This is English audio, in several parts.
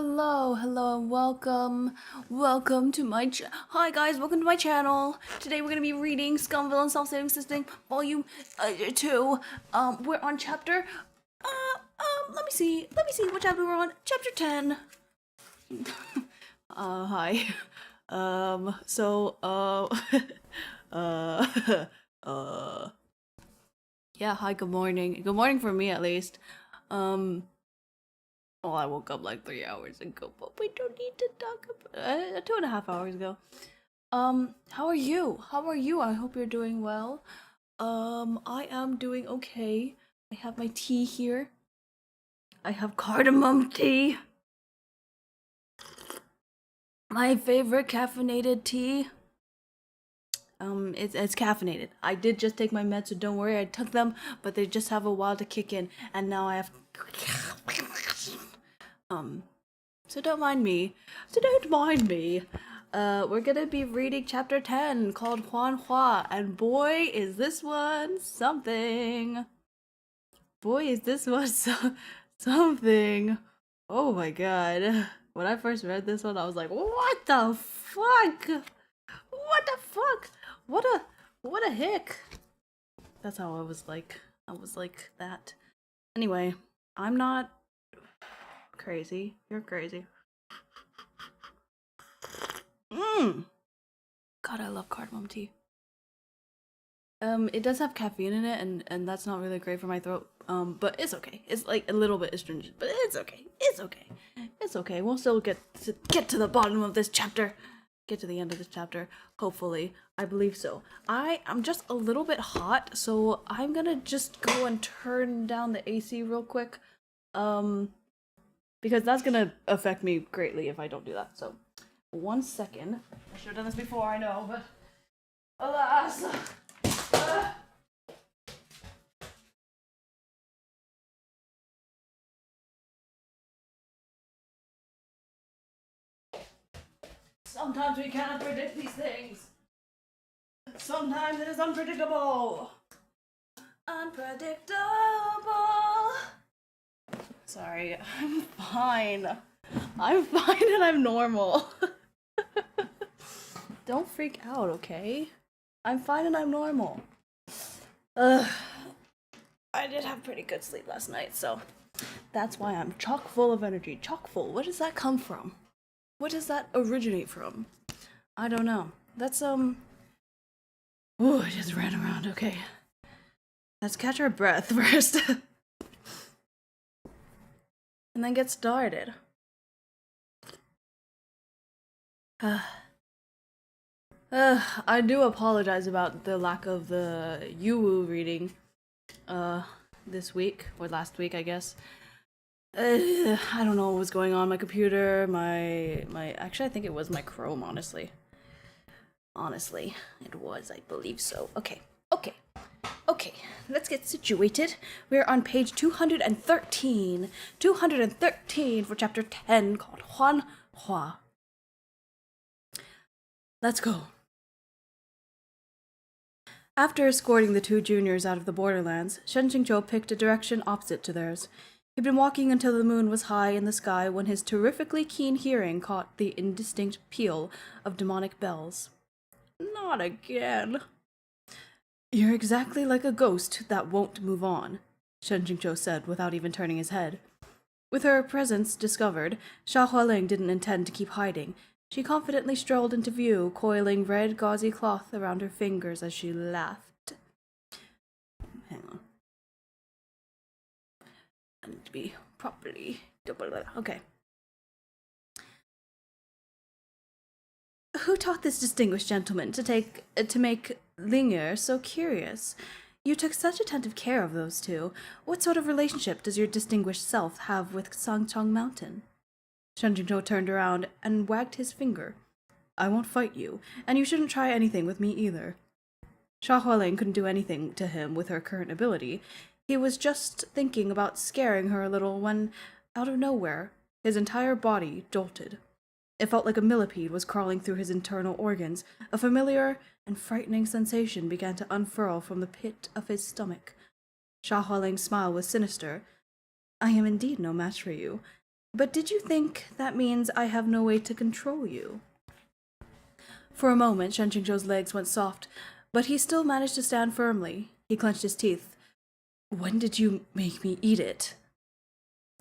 Hello, and welcome to my hi guys, welcome to my channel. Today we're gonna be reading Scum Villain Self-Saving System, Volume 2. We're on chapter, let me see what chapter we're on. Chapter 10. Hi. So, yeah, hi, good morning. Good morning for me, at least. Well, I woke up like 3 hours ago, but we don't need to talk about 2.5 hours ago. How are you? How are you? I hope you're doing well. I am doing okay. I have my tea here. I have cardamom tea. My favorite caffeinated tea. It's caffeinated. I did just take my meds, so don't worry, I took them, but they just have a while to kick in, and now I have so don't mind me. We're gonna be reading chapter 10 called Huan, and boy, is this one something. Something. Oh my god. When I first read this one, I was like, what the fuck? What the fuck? What a hick. That's how I was like. I was like that. Anyway, I'm not crazy. You're crazy. God, I love cardamom tea. It does have caffeine in it, and that's not really great for my throat. But it's okay. It's like a little bit astringent, but it's okay. It's okay. We'll still get to the bottom of this chapter. Get to the end of this chapter. Hopefully, I believe so. I'm just a little bit hot, so I'm gonna just go and turn down the AC real quick. Because that's gonna affect me greatly if I don't do that. So, 1 second. I should have done this before, I know, but alas. Sometimes we cannot predict these things. Sometimes it is unpredictable. Unpredictable. Sorry, I'm fine. And I'm normal. Don't freak out, okay? I'm fine and I'm normal. I did have pretty good sleep last night, so that's why I'm chock full of energy. Chock full. Where does that come from? What does that originate from? I don't know. That's Ooh, I just ran around. Okay. Let's catch our breath first. And then get started. I do apologize about the lack of the Yuwu reading this week, or last week, I guess. I don't know what was going on. My computer, my actually I think it was my Chrome, honestly. Honestly, it was, I believe so. Okay, let's get situated. We're on page 213. 213 for chapter 10 called Huan Hua. Let's go. After escorting the two juniors out of the borderlands, Shen Qingzhou picked a direction opposite to theirs. He'd been walking until the moon was high in the sky when his terrifically keen hearing caught the indistinct peal of demonic bells. Not again. You're exactly like a ghost that won't move on, Shen Qingzhou said without even turning his head. With her presence discovered, Xia Hualing didn't intend to keep hiding. She confidently strolled into view, coiling red gauzy cloth around her fingers as she laughed. Hang on. I need to be properly... Okay. Who taught this distinguished gentleman to make Linger so curious? You took such attentive care of those two. What sort of relationship does your distinguished self have with Sangchong Mountain? Shen Jingzhou turned around and wagged his finger. I won't fight you, and you shouldn't try anything with me either. Xia Hualing couldn't do anything to him with her current ability. He was just thinking about scaring her a little when, out of nowhere, his entire body jolted. It felt like a millipede was crawling through his internal organs. A familiar and frightening sensation began to unfurl from the pit of his stomach. Xia Hualing's smile was sinister. I am indeed no match for you. But did you think that means I have no way to control you? For a moment, Shen Qingzhou's legs went soft, but he still managed to stand firmly. He clenched his teeth. When did you make me eat it?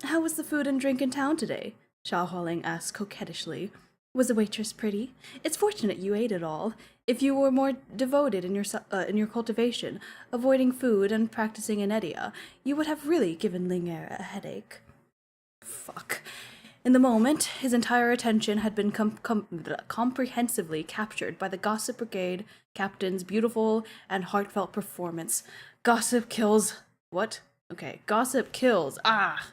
How was the food and drink in town today? Xiao Hualing asked coquettishly. Was the waitress pretty? It's fortunate you ate it all. If you were more devoted in your cultivation, avoiding food and practicing inedia, you would have really given Ling Er a headache. Fuck. In the moment, his entire attention had been comprehensively captured by the Gossip Brigade captain's beautiful and heartfelt performance. Gossip kills. What? Okay, gossip kills. Ah!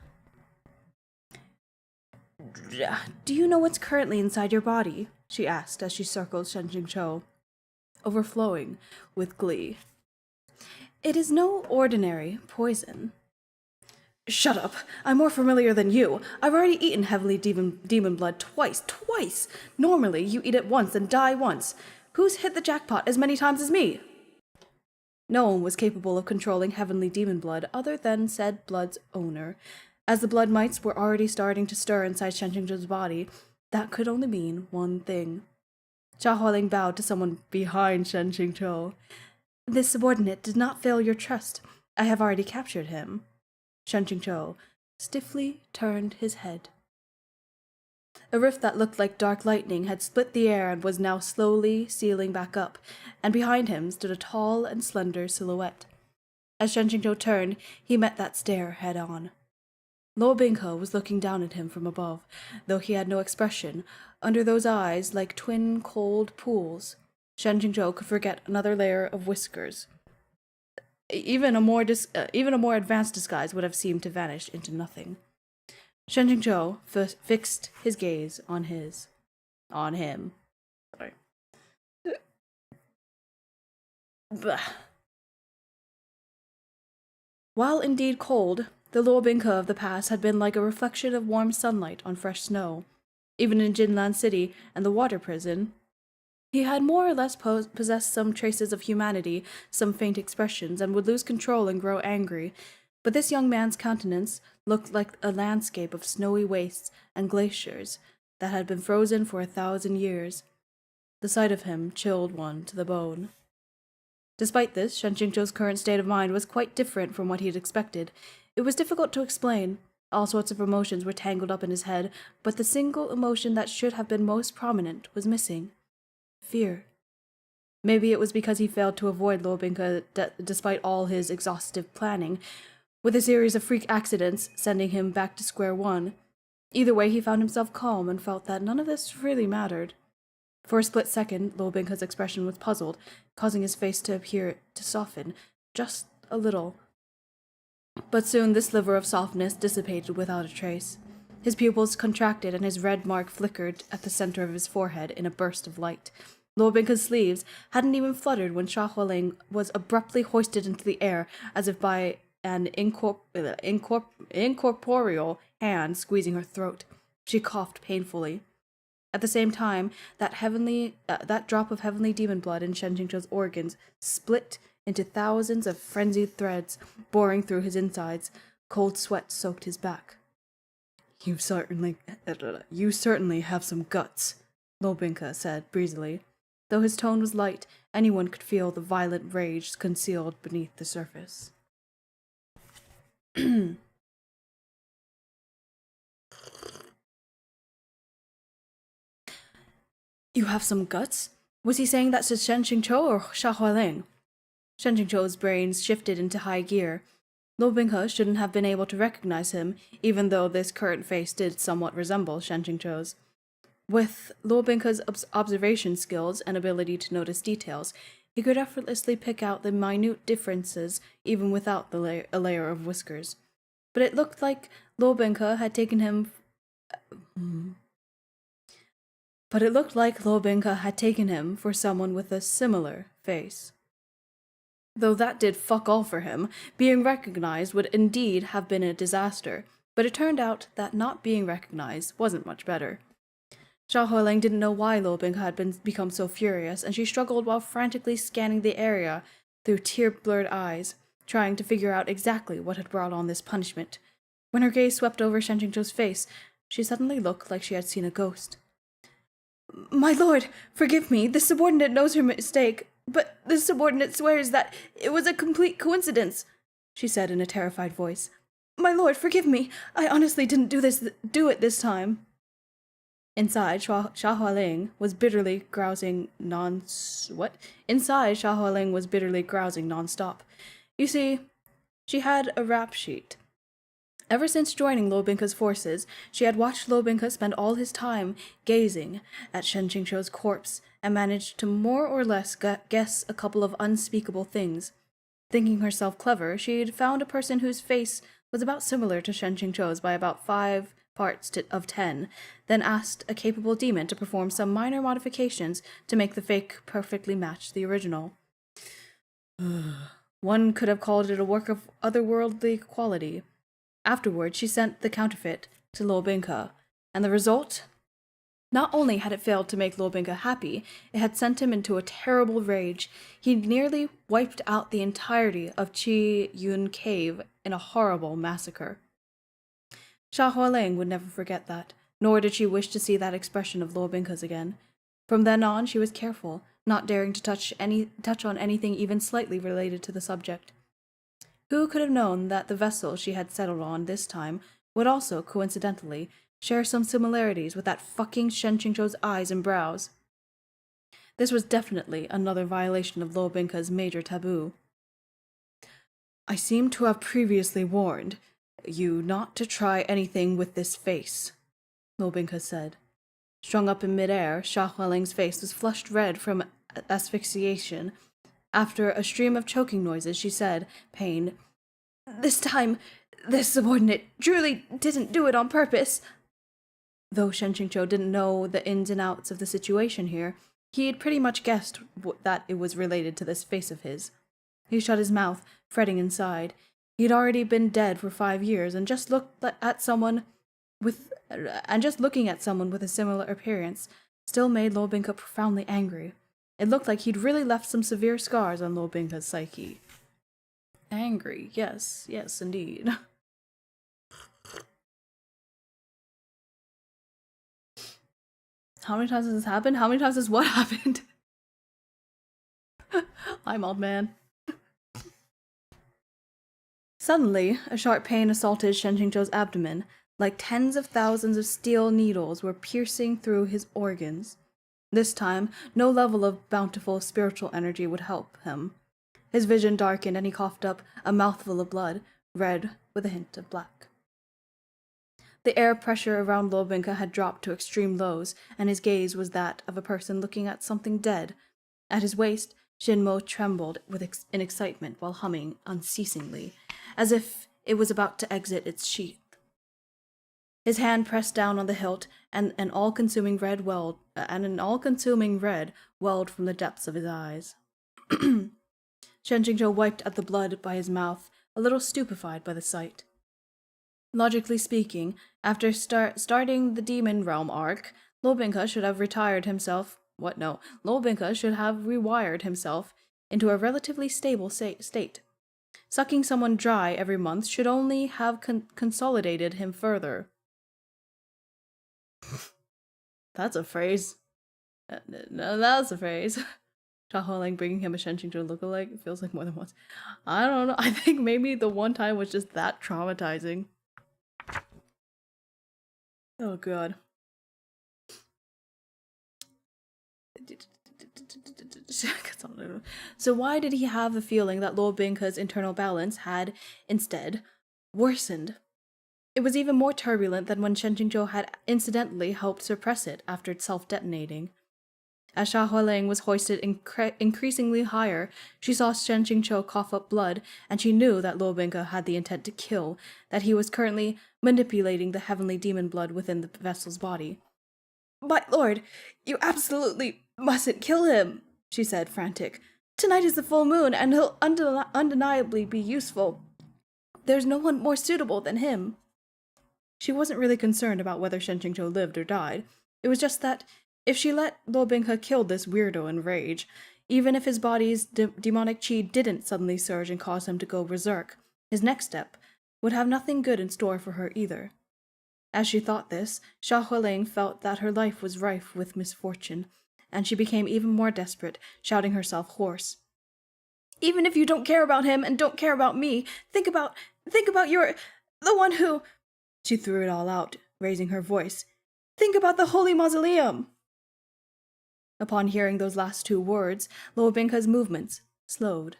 Do you know what's currently inside your body? She asked as she circled Shen Jingzhou, overflowing with glee. It is no ordinary poison. Shut up! I'm more familiar than you. I've already eaten heavily demon blood twice. Twice! Normally, you eat it once and die once. Who's hit the jackpot as many times as me? No one was capable of controlling heavenly demon blood other than said blood's owner. As the blood mites were already starting to stir inside Shen Qingzhou's body, that could only mean one thing. Xia Hualing bowed to someone behind Shen Qingzhou. This subordinate did not fail your trust. I have already captured him. Shen Qingzhou stiffly turned his head. A rift that looked like dark lightning had split the air and was now slowly sealing back up, and behind him stood a tall and slender silhouette. As Shen Qingzhou turned, he met that stare head-on. Luo Binghe was looking down at him from above, though he had no expression. Under those eyes, like twin cold pools, Shen Qingzhou could forget another layer of whiskers. Even a more advanced disguise would have seemed to vanish into nothing. Shen Qingzhou fixed his gaze on him. Sorry. While indeed cold, the Luo Binghe of the past had been like a reflection of warm sunlight on fresh snow. Even in Jinlan City and the water prison, he had more or less possessed some traces of humanity, some faint expressions, and would lose control and grow angry. But this young man's countenance looked like a landscape of snowy wastes and glaciers that had been frozen for 1,000 years. The sight of him chilled one to the bone. Despite this, Shen Qingzhou's current state of mind was quite different from what he had expected. It was difficult to explain. All sorts of emotions were tangled up in his head, but the single emotion that should have been most prominent was missing. Fear. Maybe it was because he failed to avoid Luo Binghe despite all his exhaustive planning, with a series of freak accidents sending him back to square one. Either way, he found himself calm and felt that none of this really mattered. For a split second, Luo Binghe's expression was puzzled, causing his face to appear to soften, just a little. But soon this sliver of softness dissipated without a trace. His pupils contracted and his red mark flickered at the center of his forehead in a burst of light. Luo Binghe's sleeves hadn't even fluttered when Xia Hualing was abruptly hoisted into the air as if by an incorporeal hand squeezing her throat. She coughed painfully. At the same time, that drop of heavenly demon blood in Shen Qingzhou's organs split into thousands of frenzied threads, boring through his insides. Cold sweat soaked his back. You certainly have some guts, Luo Binghe said breezily. Though his tone was light, anyone could feel the violent rage concealed beneath the surface. You have some guts? Was he saying that to Shen Qingzhou or Xia Hualing? Shen Qingzhou's brains shifted into high gear. Luo Binghe shouldn't have been able to recognize him, even though this current face did somewhat resemble Shen Qingzhou's. With Luo Binghe's observation skills and ability to notice details, he could effortlessly pick out the minute differences even without a layer of whiskers. But it looked like Luo Binghe had taken him for someone with a similar face. Though that did fuck all for him, being recognized would indeed have been a disaster, but it turned out that not being recognized wasn't much better. Xia Hualing didn't know why Luo Binghe had become so furious, and she struggled while frantically scanning the area through tear-blurred eyes, trying to figure out exactly what had brought on this punishment. When her gaze swept over Shen Qingzhou's face, She suddenly looked like she had seen a ghost. My lord, forgive me. The subordinate knows her mistake, but the subordinate swears that it was a complete coincidence, she said in a terrified voice. My lord, forgive me. I honestly didn't do it this time. Inside, Xia Hualing was bitterly grousing Inside, Xia Hualing was bitterly grousing non-stop. You see, she had a rap sheet. Ever since joining Lo Binka's forces, she had watched Lo Binka spend all his time gazing at Shen Qingqiu's corpse and managed to more or less guess a couple of unspeakable things. Thinking herself clever, she'd found a person whose face was about similar to Shen Qingqiu's by about 5 parts of 10, then asked a capable demon to perform some minor modifications to make the fake perfectly match the original. One could have called it a work of otherworldly quality. Afterwards, she sent the counterfeit to Lo Binka, and the result? Not only had it failed to make Lo Binka happy, it had sent him into a terrible rage. He nearly wiped out the entirety of Qi Yun Cave in a horrible massacre. Xia Hualing would never forget that, nor did she wish to see that expression of Lo Binka's again. From then on, she was careful, not daring to touch on anything even slightly related to the subject. Who could have known that the vessel she had settled on this time would also, coincidentally, share some similarities with that fucking Shen Qingqiu's eyes and brows? This was definitely another violation of Lo Binka's major taboo. I seem to have previously warned you not to try anything with this face, Lo Binka said. Strung up in midair, Xia Hualing's face was flushed red from asphyxiation. After a stream of choking noises, she said, pained, This time, this subordinate truly didn't do it on purpose. Though Shen Qingqiu didn't know the ins and outs of the situation here, he had pretty much guessed that it was related to this face of his. He shut his mouth, fretting inside. He'd already been dead for 5 years, and just looking at someone with a similar appearance still made Lo Binka profoundly angry. It looked like he'd really left some severe scars on Lo Binka's psyche. Angry, yes, indeed. How many times has this happened? How many times has what happened? I'm old man. Suddenly, a sharp pain assaulted Shen Qingqiu's abdomen, like tens of thousands of steel needles were piercing through his organs. This time, no level of bountiful spiritual energy would help him. His vision darkened and he coughed up a mouthful of blood, red with a hint of black. The air pressure around Lo Binka had dropped to extreme lows, and his gaze was that of a person looking at something dead. At his waist, Shinmo trembled in excitement while humming unceasingly, as if it was about to exit its sheath. His hand pressed down on the hilt, and an all-consuming red welled from the depths of his eyes. Shen Qingqiu wiped at the blood by his mouth, a little stupefied by the sight. Logically speaking, after starting the Demon Realm arc, Lo Binka should have Lo Binka should have rewired himself into a relatively stable state. Sucking someone dry every month should only have consolidated him further. That's a phrase. No, that's a phrase. Xia Hualing bringing him a Shen Qingqiu lookalike. It feels like more than once. I don't know. I think maybe the one time was just that traumatizing. Oh god. So why did he have the feeling that Lo Binka's internal balance had, instead, worsened? It was even more turbulent than when Shen Qingqiu had incidentally helped suppress it after self-detonating. As Xia Hualing was hoisted increasingly higher, she saw Shen Qingqiu cough up blood, and she knew that Lo Binka had the intent to kill, that he was currently manipulating the heavenly demon blood within the vessel's body. My lord, you absolutely mustn't kill him, she said, frantic. Tonight is the full moon, and he'll undeniably be useful. There's no one more suitable than him. She wasn't really concerned about whether Shen Qingqiu lived or died. It was just that if she let Lo Binka kill this weirdo in rage, even if his body's demonic qi didn't suddenly surge and cause him to go berserk, his next step would have nothing good in store for her either. As she thought this, Xia Hualing felt that her life was rife with misfortune, and she became even more desperate, shouting herself hoarse. Even if you don't care about him and don't care about me, think about the one who... She threw it all out, raising her voice. Think about the holy mausoleum! Upon hearing those last two words, Lo Binghe's movements slowed.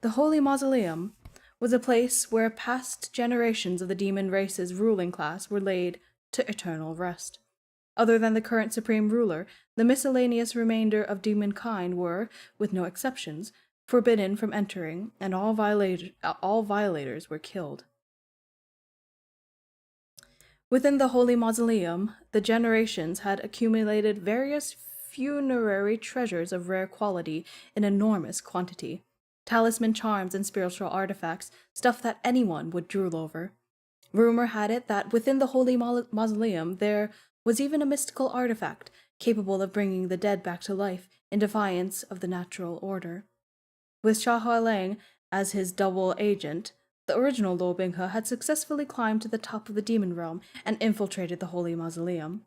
The holy mausoleum was a place where past generations of the demon race's ruling class were laid to eternal rest. Other than the current supreme ruler, the miscellaneous remainder of demonkind were, with no exceptions, forbidden from entering, and all violators were killed. Within the holy mausoleum, the generations had accumulated various funerary treasures of rare quality in enormous quantity. Talisman charms and spiritual artifacts, stuff that anyone would drool over. Rumor had it that within the holy mausoleum there was even a mystical artifact capable of bringing the dead back to life in defiance of the natural order. With Xia Hualing as his double agent, the original Lo Binghe had successfully climbed to the top of the demon realm and infiltrated the holy mausoleum.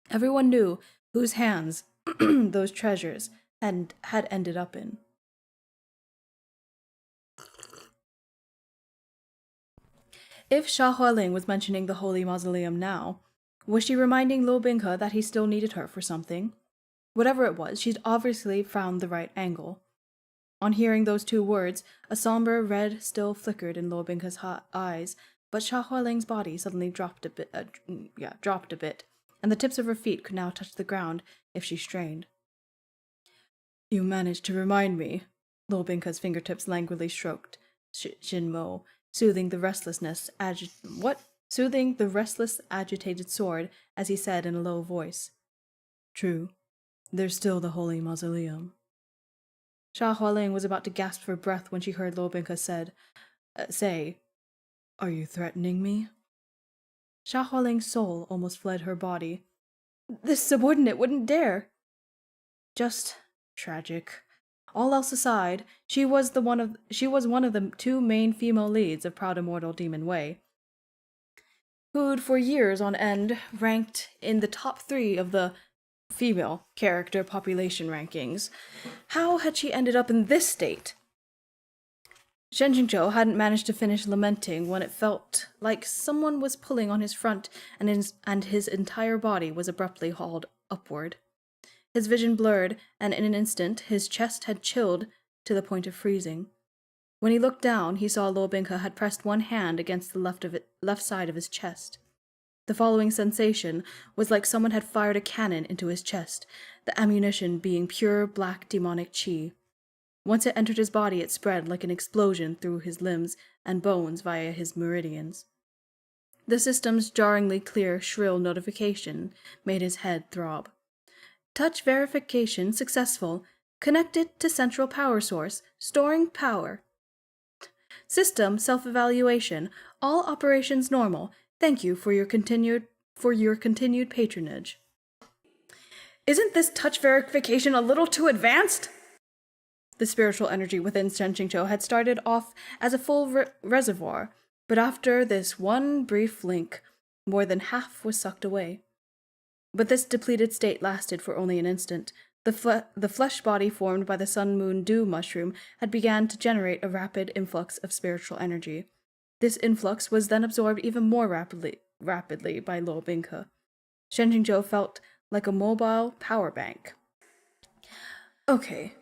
Everyone knew whose hands those treasures had ended up in. If Xia Hualing was mentioning the holy mausoleum now, was she reminding Lo Binghe that he still needed her for something? Whatever it was, she'd obviously found the right angle. On hearing those two words, a somber red still flickered in Lo Binghe's eyes, but Xia Hualing's body suddenly dropped a bit, and the tips of her feet could now touch the ground if she strained. You managed to remind me. Lo Binghe's fingertips languidly stroked Shinmo, soothing the restless, agitated sword, as he said in a low voice. True, there's still the holy mausoleum. Xia Hualing was about to gasp for breath when she heard Lo Binghe say, Are you threatening me? Xia Hualing's soul almost fled her body. This subordinate wouldn't dare. Just tragic. All else aside, she was one of the two main female leads of Proud Immortal Demon Way, who'd for years on end ranked in the top 3 of the female character population rankings. How had she ended up in this state? Shen Jingzhou hadn't managed to finish lamenting when it felt like someone was pulling on his front and his entire body was abruptly hauled upward. His vision blurred, and in an instant his chest had chilled to the point of freezing. When he looked down, he saw Lo Binghe had pressed one hand against the left side of his chest. The following sensation was like someone had fired a cannon into his chest, the ammunition being pure black demonic qi. Once it entered his body, it spread like an explosion through his limbs and bones via his meridians. The system's jarringly clear, shrill notification made his head throb. Touch verification successful. Connected to central power source. Storing power. System self-evaluation. All operations normal. Thank you for your continued patronage. Isn't this touch verification a little too advanced? The spiritual energy within Shen Qingzhou had started off as a full reservoir, but after this one brief link, more than half was sucked away. But this depleted state lasted for only an instant. The flesh body formed by the sun-moon dew mushroom had begun to generate a rapid influx of spiritual energy. This influx was then absorbed even more rapidly by Lo Binghe. Shen Jingzhou felt like a mobile power bank. Okay,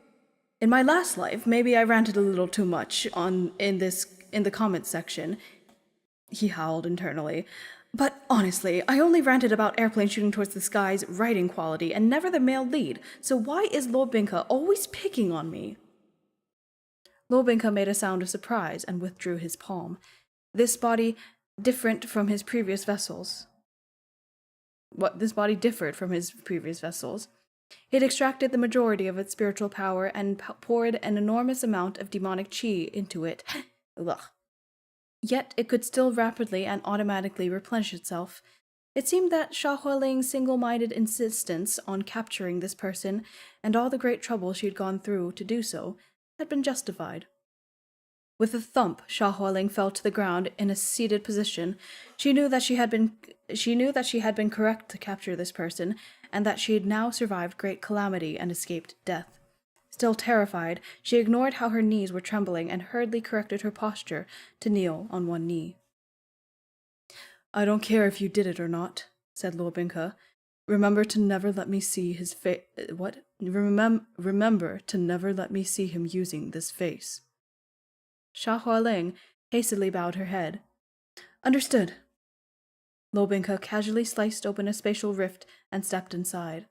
in my last life, maybe I ranted a little too much in the comments section. He howled internally. But honestly, I only ranted about airplanes shooting towards the sky's writing quality and never the male lead, so why is Lo Binghe always picking on me? Lo Binghe made a sound of surprise and withdrew his palm. This body different from his previous vessels. This body differed from his previous vessels. It had extracted the majority of its spiritual power and poured an enormous amount of demonic qi into it. Ugh. Yet it could still rapidly and automatically replenish itself. It seemed that Xia Hualing's single-minded insistence on capturing this person, and all the great trouble she had gone through to do so, had been justified. With a thump, Xia Hualing fell to the ground in a seated position. She knew that she had been correct to capture this person, and that she had now survived great calamity and escaped death. Still terrified, she ignored how her knees were trembling and hurriedly corrected her posture to kneel on one knee. "I don't care if you did it or not," said Lo Binka. "Remember to never let me see his face. What? Remember to never let me see him using this face." Xia Hualing hastily bowed her head. "Understood." Lo Binka casually sliced open a spatial rift and stepped inside.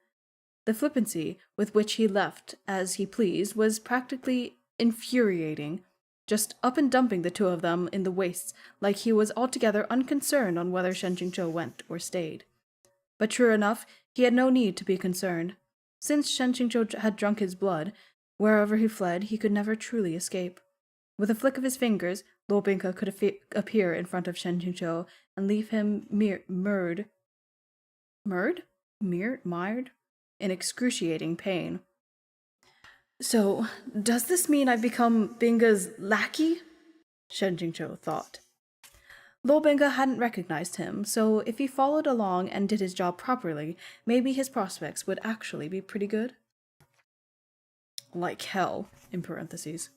The flippancy with which he left as he pleased was practically infuriating, just up and dumping the two of them in the wastes like he was altogether unconcerned on whether Shen Qingzhou went or stayed. But true enough, he had no need to be concerned. Since Shen Qingzhou had drunk his blood, wherever he fled, he could never truly escape. With a flick of his fingers, Lo Binka could appear in front of Shen Qingzhou and leave him mired in excruciating pain. "So, does this mean I've become Binga's lackey?" Shen Qingzhou thought. Lo Binga hadn't recognized him, so if he followed along and did his job properly, maybe his prospects would actually be pretty good. Like hell, in parentheses.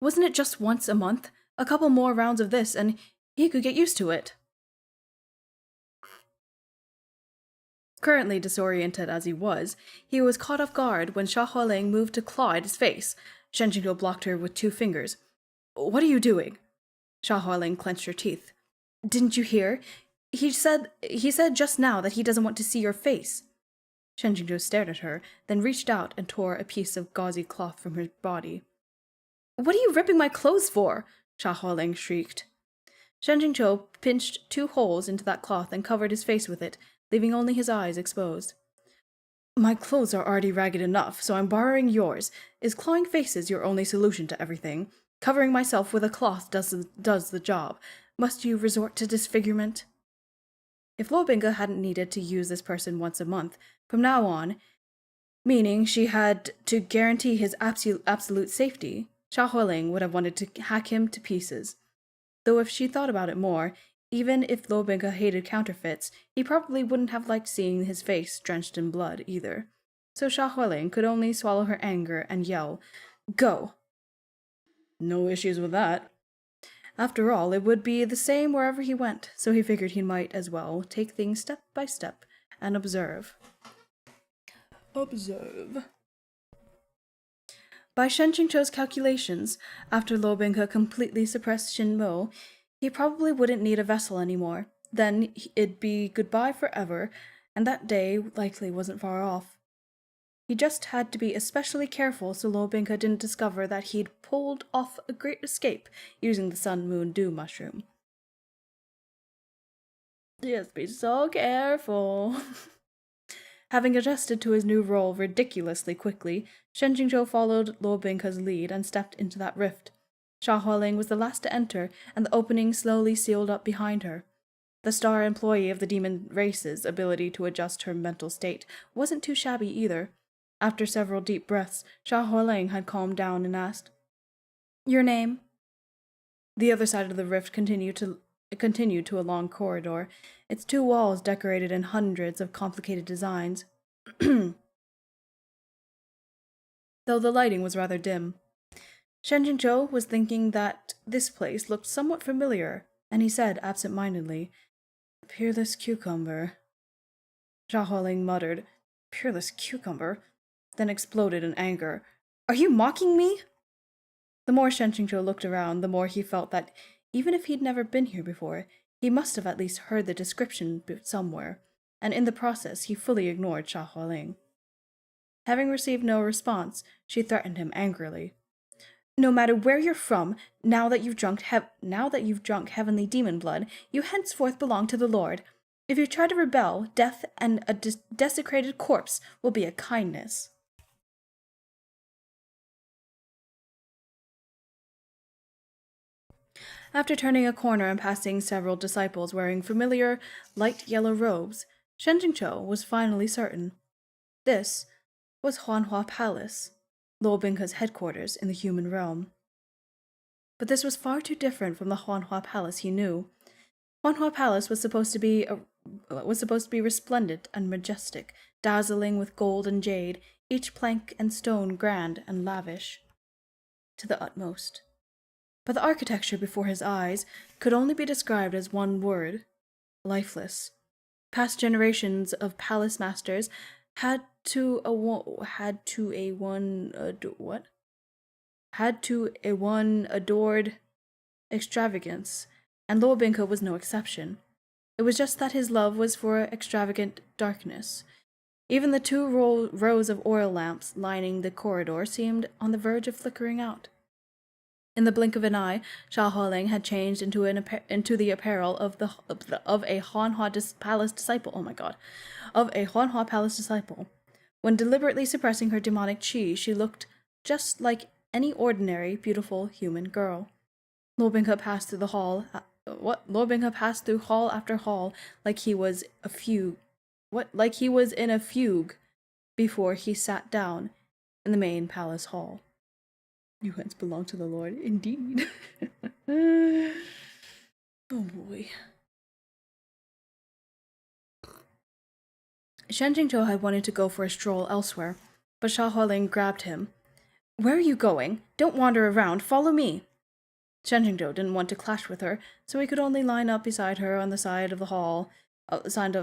Wasn't it just once a month? A couple more rounds of this, and he could get used to it. Currently disoriented as he was caught off guard when Xia Hualing moved to claw at his face. Shen Qingzhou blocked her with 2 fingers. "What are you doing?" Xia Hualing clenched her teeth. "Didn't you hear? He said just now that he doesn't want to see your face." Shen Qingzhou stared at her, then reached out and tore a piece of gauzy cloth from her body. "What are you ripping my clothes for?" Xia Hualing shrieked. Shen Qingzhou pinched 2 holes into that cloth and covered his face with it, leaving only his eyes exposed. "My clothes are already ragged enough, so I'm borrowing yours. Is clawing faces your only solution to everything? Covering myself with a cloth does the job. Must you resort to disfigurement?" If Lo Binga hadn't needed to use this person once a month, from now on, meaning she had to guarantee his absolute safety, Xia Hualing would have wanted to hack him to pieces. Though if she thought about it more, even if Lo Binga hated counterfeits, he probably wouldn't have liked seeing his face drenched in blood either. So Xia Hualing could only swallow her anger and yell, "Go!" No issues with that. After all, it would be the same wherever he went, so he figured he might as well take things step by step and observe. By Shen Qingzhou's calculations, after Lo Binga completely suppressed Xin Mo, he probably wouldn't need a vessel anymore. Then it'd be goodbye forever, and that day likely wasn't far off. He just had to be especially careful so Lo Binka didn't discover that he'd pulled off a great escape using the Sun Moon Dew mushroom. Just be so careful. Having adjusted to his new role ridiculously quickly, Shen Qingzhou followed Lo Binka's lead and stepped into that rift. Xia Hualing was the last to enter, and the opening slowly sealed up behind her. The star employee of the demon race's ability to adjust her mental state wasn't too shabby either. After several deep breaths, Xia Hualing had calmed down and asked, "Your name?" The other side of the rift continued to a long corridor, its 2 walls decorated in hundreds of complicated designs, though the lighting was rather dim. Shen Qingzhou was thinking that this place looked somewhat familiar, and he said absent-mindedly, "Peerless cucumber." Xia Hualing muttered, "Peerless cucumber?" then exploded in anger. "Are you mocking me?" The more Shen Qingzhou looked around, the more he felt that, even if he'd never been here before, he must have at least heard the description somewhere, and in the process he fully ignored Xia Hualing. Having received no response, she threatened him angrily. "No matter where you're from, now that you've drunk heavenly demon blood, you henceforth belong to the Lord. If you try to rebel, death and a desecrated corpse will be a kindness." After turning a corner and passing several disciples wearing familiar, light yellow robes, Shen Qingzhou was finally certain. This was Huan Palace, Lo Binka's headquarters in the human realm. But this was far too different from the Huanhua Palace he knew. Huanhua Palace was supposed to be resplendent and majestic, dazzling with gold and jade, each plank and stone grand and lavish to the utmost. But the architecture before his eyes could only be described as one word: lifeless. Past generations of palace masters had to a one adored extravagance, and Lobinka was no exception. It was just that his love was for extravagant darkness. Even the two rows of oil lamps lining the corridor seemed on the verge of flickering out. In the blink of an eye, Xia Hualing had changed into the apparel of a Huanhua Palace disciple. Oh my god, of a Huanhua Palace disciple. When deliberately suppressing her demonic qi, she looked just like any ordinary, beautiful human girl. Lobinka passed through hall after hall like he was in a fugue before he sat down in the main palace hall. You hence belong to the Lord, indeed. Oh boy. Shen Jingzhou had wanted to go for a stroll elsewhere, but Xia Hualing grabbed him. Where are you going? Don't wander around, follow me. Shen Jingzhou didn't want to clash with her, so he could only line up beside her on the side of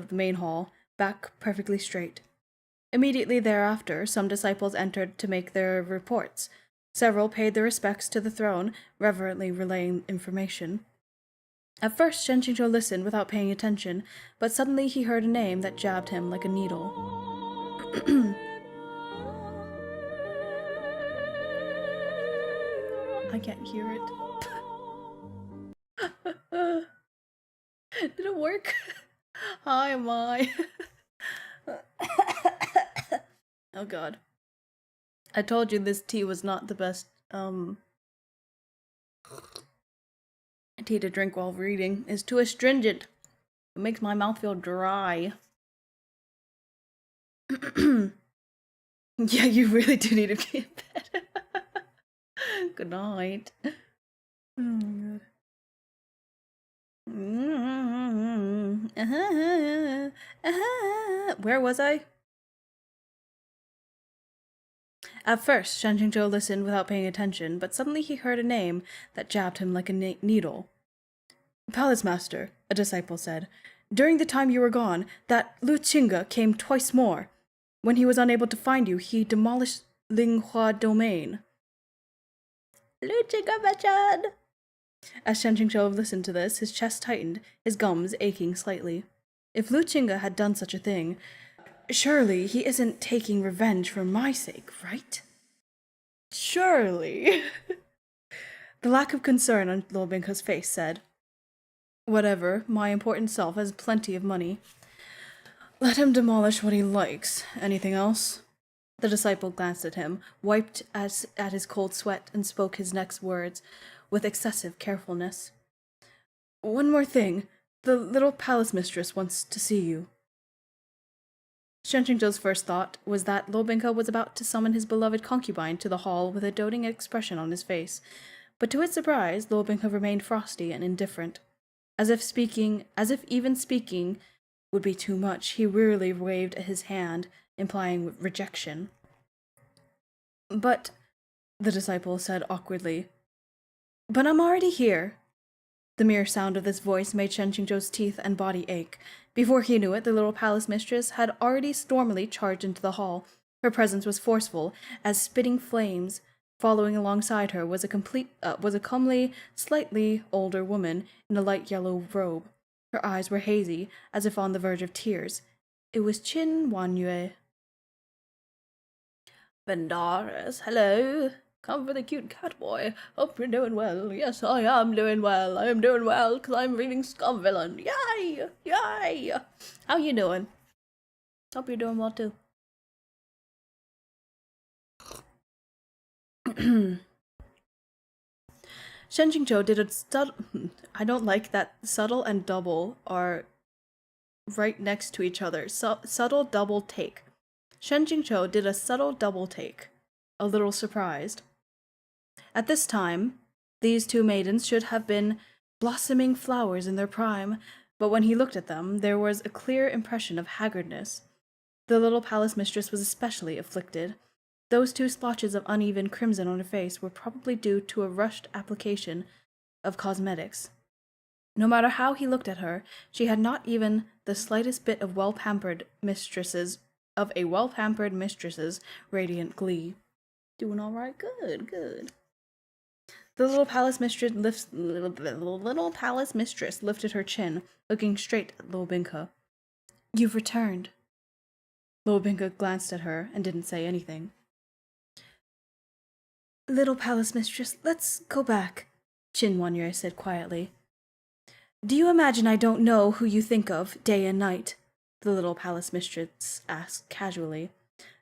the main hall, back perfectly straight. Immediately thereafter, some disciples entered to make their reports. Several paid their respects to the throne, reverently relaying information. At first, Shen Jingzhou listened without paying attention, but suddenly he heard a name that jabbed him like a needle. I can't hear it. Did it work? Hi, am I? Oh god. I told you this tea was not the best, tea to drink while reading. It's too astringent. It makes my mouth feel dry. Yeah, you really do need to be in bed. Good night. Oh my god. Where was I? At first, Shen Jingzhou listened without paying attention, but suddenly he heard a name that jabbed him like a needle. Palace Master, a disciple said, during the time you were gone, that Lu Qingge came twice more. When he was unable to find you, he demolished Linghua domain. Lu Qingge-bachan! As Shen Jingzhou listened to this, his chest tightened, his gums aching slightly. If Lu Qingge had done such a thing, surely he isn't taking revenge for my sake, right? Surely. The lack of concern on Lobinka's face said, whatever, my important self has plenty of money. Let him demolish what he likes. Anything else? The disciple glanced at him, wiped at his cold sweat, and spoke his next words with excessive carefulness. One more thing. The little palace mistress wants to see you. Shen Jingzhou's first thought was that Lobinka was about to summon his beloved concubine to the hall with a doting expression on his face, but to his surprise, Lobinka remained frosty and indifferent. As if even speaking would be too much, he wearily waved his hand, implying rejection. But, the disciple said awkwardly, but I'm already here. The mere sound of this voice made Shen Jingzhou's teeth and body ache. Before he knew it, the little palace mistress had already stormily charged into the hall. Her presence was forceful, as spitting flames. Following alongside her was a comely, slightly older woman in a light yellow robe. Her eyes were hazy, as if on the verge of tears. It was Qin Wanyue. Vendaris, hello. Come for the cute cat boy. Hope you're doing well. Yes, I am doing well. I am doing well because I'm reading Scum Villain. Yay! Yay! How you doing? Hope you're doing well too. Shen Jingzhou did a I don't like that subtle and double are right next to each other. Subtle double take. Shen Jingzhou did a subtle double take, a little surprised. At this time, These two maidens should have been blossoming flowers in their prime, but when he looked at them, there was a clear impression of haggardness. The little palace mistress was especially afflicted. Those two splotches of uneven crimson on her face were probably due to a rushed application of cosmetics. No matter how he looked at her, she had not even the slightest bit of a well-pampered mistress's radiant glee. Doing all right, good, good. The little palace mistress lifted her chin, looking straight at Lobinka. You've returned. Lobinka glanced at her and didn't say anything. Little palace mistress, let's go back, Qin Wanyu said quietly. Do you imagine I don't know who you think of, day and night? The little palace mistress asked casually.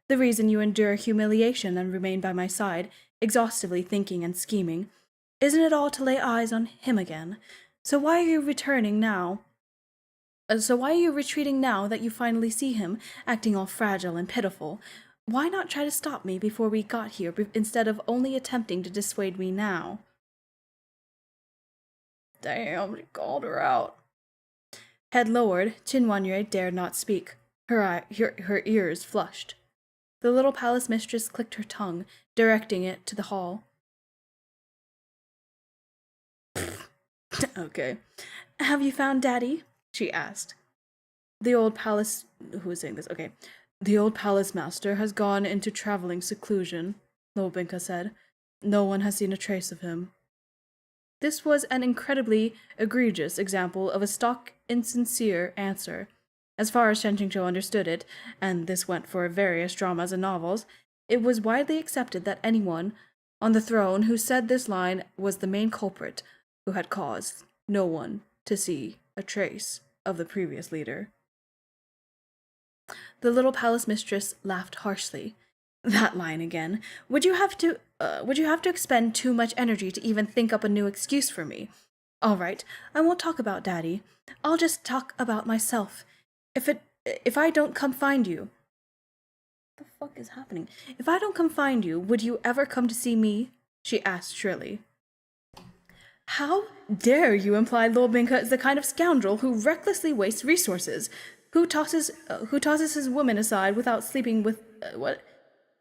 The reason you endure humiliation and remain by my side, exhaustively thinking and scheming, isn't it all to lay eyes on him again? So why are you retreating now that you finally see him, acting all fragile and pitiful? Why not try to stop me before we got here, instead of only attempting to dissuade me now? Damn, she called her out. Head lowered, Qin Wanyu dared not speak. Her ears flushed. The little palace mistress clicked her tongue, directing it to the hall. Okay. Have you found Daddy? She asked. The old palace... Who is saying this? Okay. The old palace master has gone into traveling seclusion, Lobinka said. No one has seen a trace of him. This was an incredibly egregious example of a stock, insincere answer. As far as Shen Qingzhou understood it, and this went for various dramas and novels, it was widely accepted that anyone on the throne who said this line was the main culprit who had caused no one to see a trace of the previous leader. The little palace mistress laughed harshly. That line again. Would you have to expend too much energy to even think up a new excuse for me? All right, I won't talk about Daddy. I'll just talk about myself. If I don't come find you... What the fuck is happening? If I don't come find you, would you ever come to see me? She asked shrilly. How dare you imply Lobinka is the kind of scoundrel who recklessly wastes resources, who tosses his women aside without sleeping with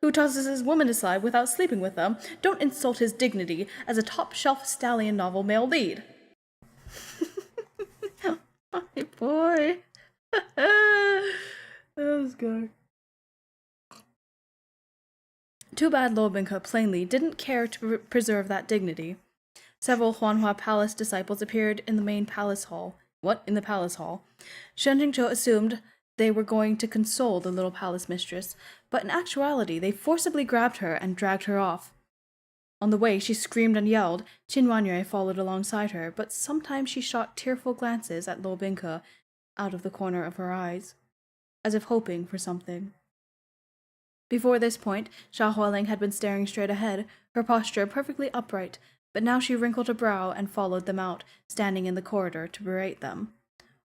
Who tosses his women aside without sleeping with them? Don't insult his dignity as a top-shelf stallion novel male lead. My boy. That was good. Too bad Lobinka plainly didn't care to preserve that dignity. Several Huanhua Palace disciples appeared in the main palace hall. In the palace hall? Shen Qingzhou assumed they were going to console the little palace mistress, but in actuality they forcibly grabbed her and dragged her off. On the way she screamed and yelled. Qin Wanyu followed alongside her, but sometimes she shot tearful glances at Lobinka out of the corner of her eyes, as if hoping for something. Before this point, Xia Hualing had been staring straight ahead, her posture perfectly upright, but now she wrinkled a brow and followed them out, standing in the corridor to berate them.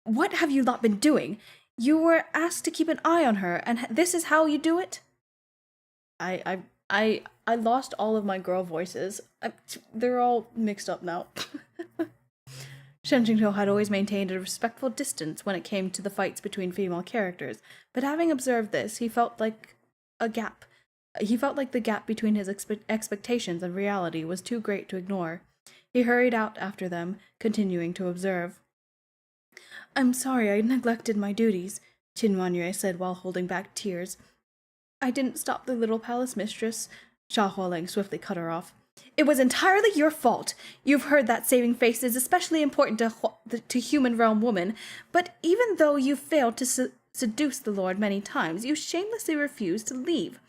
What have you lot been doing? You were asked to keep an eye on her, and this is how you do it? I lost all of my girl voices. They're all mixed up now. Shen Qingzhou had always maintained a respectful distance when it came to the fights between female characters, but having observed this, he felt like the gap between his expectations and reality was too great to ignore. He hurried out after them, continuing to observe. I'm sorry I neglected my duties, Qin Wanyu said while holding back tears. I didn't stop the little palace mistress. Xia Hualing swiftly cut her off. It was entirely your fault. You've heard that saving face is especially important to human realm woman, but even though you failed to seduce the Lord many times, you shamelessly refused to leave.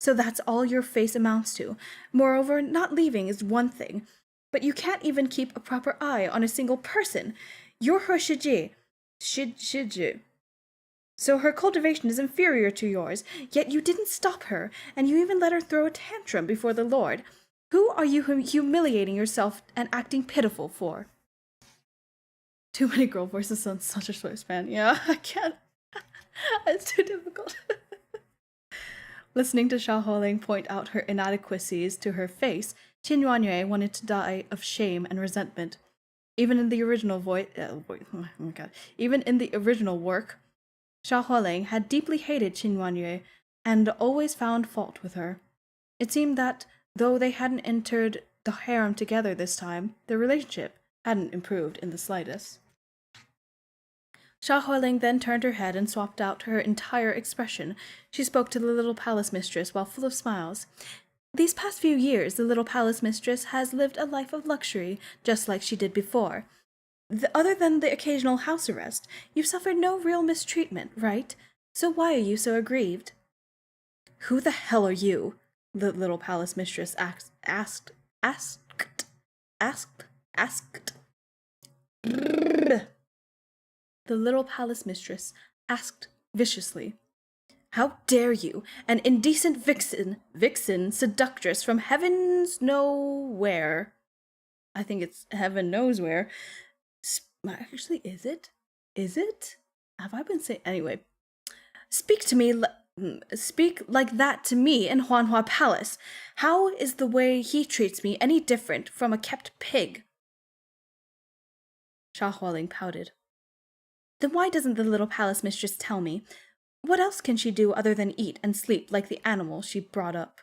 So that's all your face amounts to. Moreover, not leaving is one thing, but you can't even keep a proper eye on a single person. You're her shiji. So her cultivation is inferior to yours, yet you didn't stop her, and you even let her throw a tantrum before the Lord. Who are you humiliating yourself and acting pitiful for? Too many girl voices on such a short span. Yeah, I can't. It's too difficult. Listening to Xia Hualing point out her inadequacies to her face, Qin Yuanyue wanted to die of shame and resentment. Even in the original oh my god. Even in the original work, Xia Hualing had deeply hated Qin Yuanyue and always found fault with her. It seemed that, though they hadn't entered the harem together this time, their relationship hadn't improved in the slightest. Xia Hualing then turned her head and swapped out her entire expression. She spoke to the little palace mistress while full of smiles. These past few years, the little palace mistress has lived a life of luxury, just like she did before. Other than the occasional house arrest, you've suffered no real mistreatment, right? So why are you so aggrieved? Who the hell are you? The little palace mistress asked. The little palace mistress asked viciously. How dare you, an indecent vixen seductress from heavens nowhere. I think it's heaven knows where. Actually, is it? Is it? Have I been saying? Anyway. Speak like that to me in Huanhua Palace. How is the way he treats me any different from a kept pig? Xia Hualing pouted. Then why doesn't the little palace mistress tell me? What else can she do other than eat and sleep like the animal she brought up?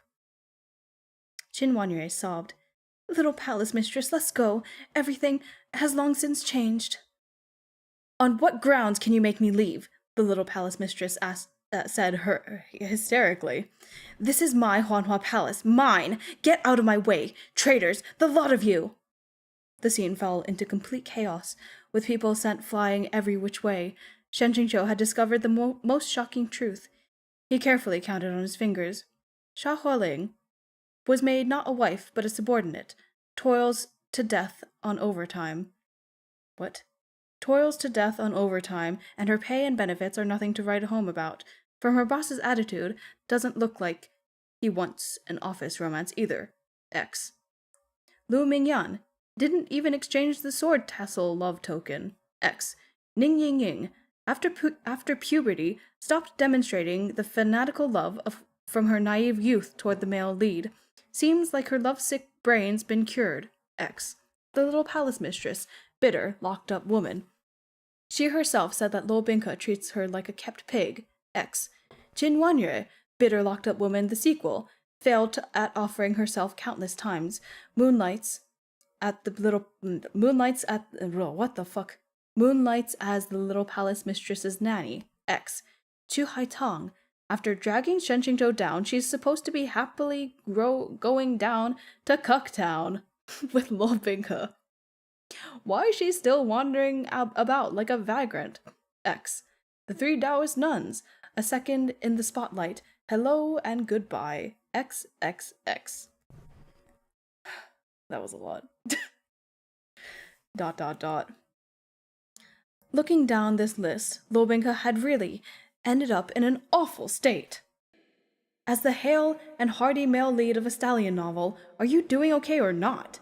Qin Yuanyue sobbed. Little palace mistress, let's go. Everything has long since changed. On what grounds can you make me leave? The little palace mistress said hysterically. This is my Huanhua Palace. Mine! Get out of my way! Traitors! The lot of you! The scene fell into complete chaos, with people sent flying every which way. Shen Qingqiu had discovered the most shocking truth. He carefully counted on his fingers. Xia Hualing was made not a wife, but a subordinate. Toils to death on overtime. What? Toils to death on overtime, and her pay and benefits are nothing to write home about. From her boss's attitude, doesn't look like he wants an office romance either. X. Lu Mingyan didn't even exchange the sword tassel love token. X. Ning Ying Ying, after puberty, stopped demonstrating the fanatical love from her naive youth toward the male lead. Seems like her lovesick brain's been cured. X. The little palace mistress, bitter, locked-up woman. She herself said that Lo Binka treats her like a kept pig. X. Qin Yuanyue, bitter locked-up woman, the sequel, failed at offering herself countless times. Moonlights as the little palace mistress's nanny. X. Chu Haitong, after dragging Shen Qingzhou down, she's supposed to be happily going down to Cucktown with Lo Binka. Why is she still wandering about like a vagrant? X. The three Taoist nuns, a second in the spotlight. Hello and goodbye. XXX. That was a lot. ... Looking down this list, Lo Binka had really ended up in an awful state. As the hale and hearty male lead of a stallion novel, are you doing okay or not?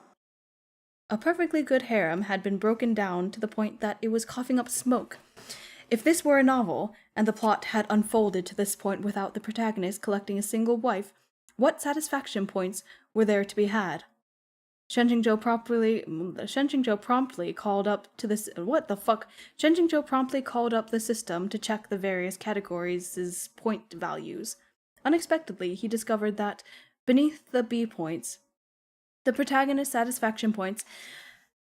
A perfectly good harem had been broken down to the point that it was coughing up smoke. If this were a novel, and the plot had unfolded to this point without the protagonist collecting a single wife, what satisfaction points were there to be had? Shen Qingzhou promptly called up to this. What the fuck? Shen Qingzhou promptly called up the system to check the various categories' point values. Unexpectedly, he discovered that beneath the B points, the protagonist's satisfaction points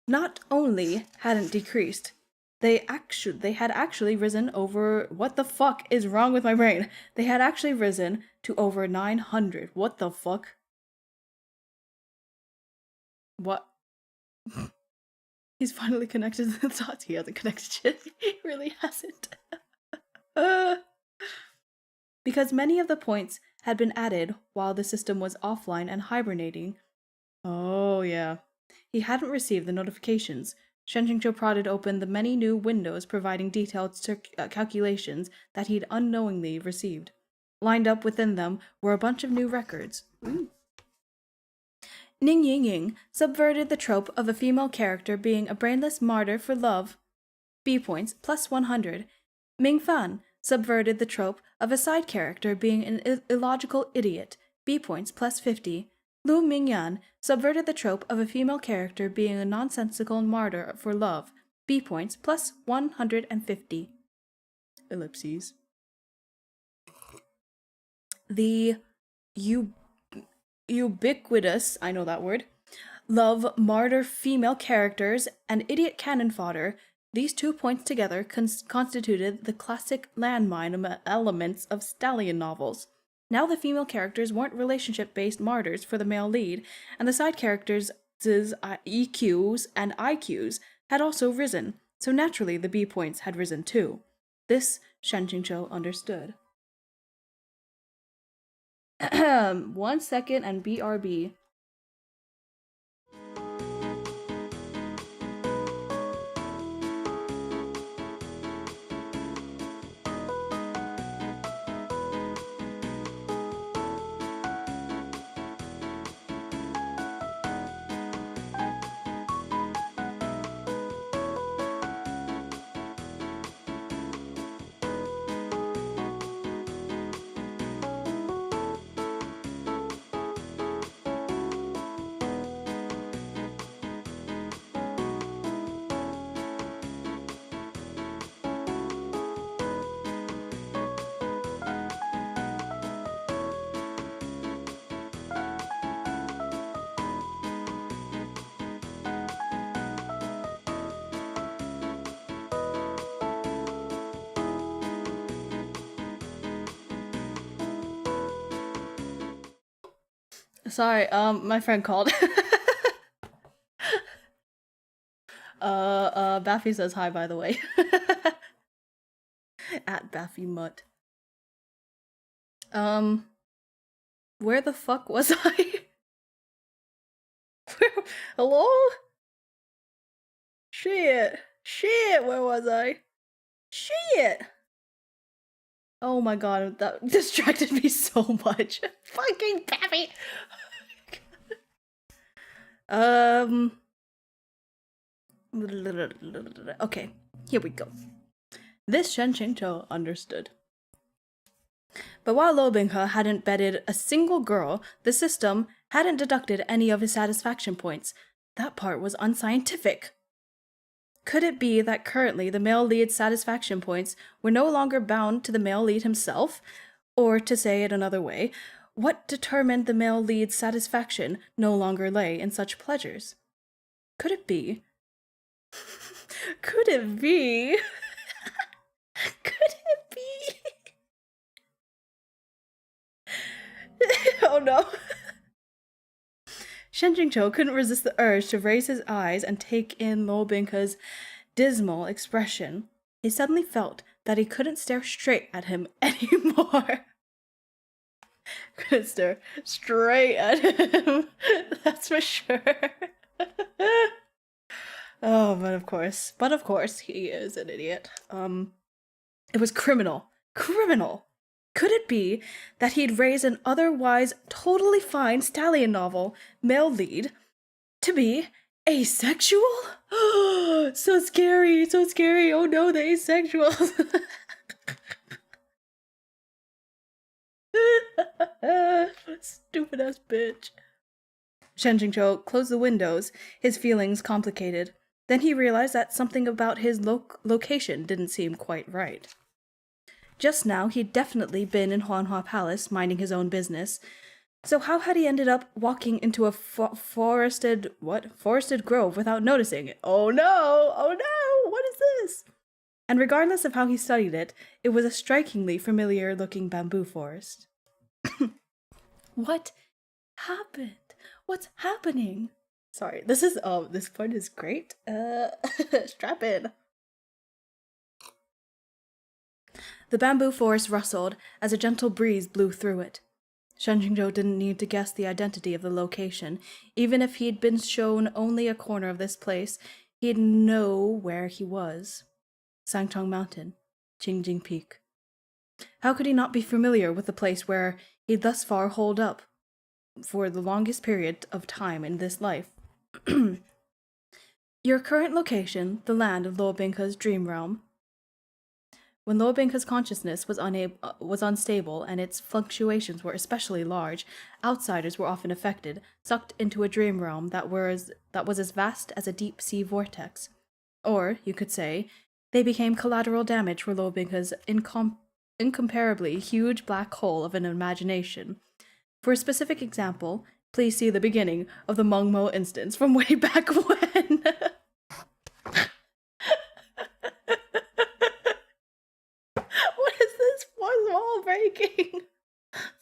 not only hadn't decreased, they had actually risen over. What the fuck is wrong with my brain? They had actually risen to over 900. What the fuck? What? He's finally connected to the dots. He hasn't connected shit. He really hasn't. Because many of the points had been added while the system was offline and hibernating. Oh, yeah. He hadn't received the notifications. Shen Qingzhou prodded open the many new windows providing detailed calculations that he'd unknowingly received. Lined up within them were a bunch of new records. Ooh. Ning Ying Ying subverted the trope of a female character being a brainless martyr for love. B points, plus 100. Ming Fan subverted the trope of a side character being an illogical idiot. B points, plus 50. Lu Mingyan subverted the trope of a female character being a nonsensical martyr for love. B points plus 150. Ellipses. The ubiquitous, I know that word, love martyr female characters and idiot cannon fodder, these 2 points together constituted the classic landmine elements of stallion novels. Now the female characters weren't relationship-based martyrs for the male lead, and the side characters' EQs and IQs had also risen, so naturally the B points had risen too. This Shen Qingqiu understood. 1 second and BRB. Sorry, my friend called. Baffy says hi, by the way. At Baffy Mutt. Where the fuck was I? Hello? Shit, where was I? Shit! Oh my god, that distracted me so much. Fucking Baffy! Okay, here we go. This Shen Qingqiu understood. But while Lo Binghe hadn't bedded a single girl, the system hadn't deducted any of his satisfaction points. That part was unscientific. Could it be that currently the male lead's satisfaction points were no longer bound to the male lead himself? Or, to say it another way, what determined the male lead's satisfaction no longer lay in such pleasures? Could it be? Could it be? Could it be? Oh no. Shen Qingqiu couldn't resist the urge to raise his eyes and take in Lo Binghe's dismal expression. He suddenly felt that he couldn't stare straight at him anymore. Couldn't stare straight at him. That's for sure. Oh, but of course, he is an idiot. It was criminal. Criminal! Could it be that he'd raised an otherwise totally fine stallion novel, male lead, to be asexual? So scary, so scary. Oh no, the asexuals. Stupid ass bitch. Shen Qingqiu closed the windows, his feelings complicated. Then he realized that something about his location didn't seem quite right. Just now, he'd definitely been in Huanhua Palace, minding his own business. So how had he ended up walking into a forested grove without noticing it? Oh no, what is this? And regardless of how he studied it, it was a strikingly familiar-looking bamboo forest. What happened? What's happening? Sorry, this part is great. Strap in. The bamboo forest rustled as a gentle breeze blew through it. Shen Qingqiu didn't need to guess the identity of the location. Even if he'd been shown only a corner of this place, he'd know where he was. Sangchong Mountain, Qingjing Peak. How could he not be familiar with the place where he'd thus far holed up for the longest period of time in this life? Your current location, the land of Lo Binghe's dream realm. When Lo Bingha's consciousness was unstable and its fluctuations were especially large, outsiders were often affected, sucked into a dream realm that was as vast as a deep sea vortex. Or, you could say, they became collateral damage for Lo Bingha's incomparably huge black hole of an imagination. For a specific example, please see the beginning of the Meng Mo instance from way back when. What is this fourth wall breaking?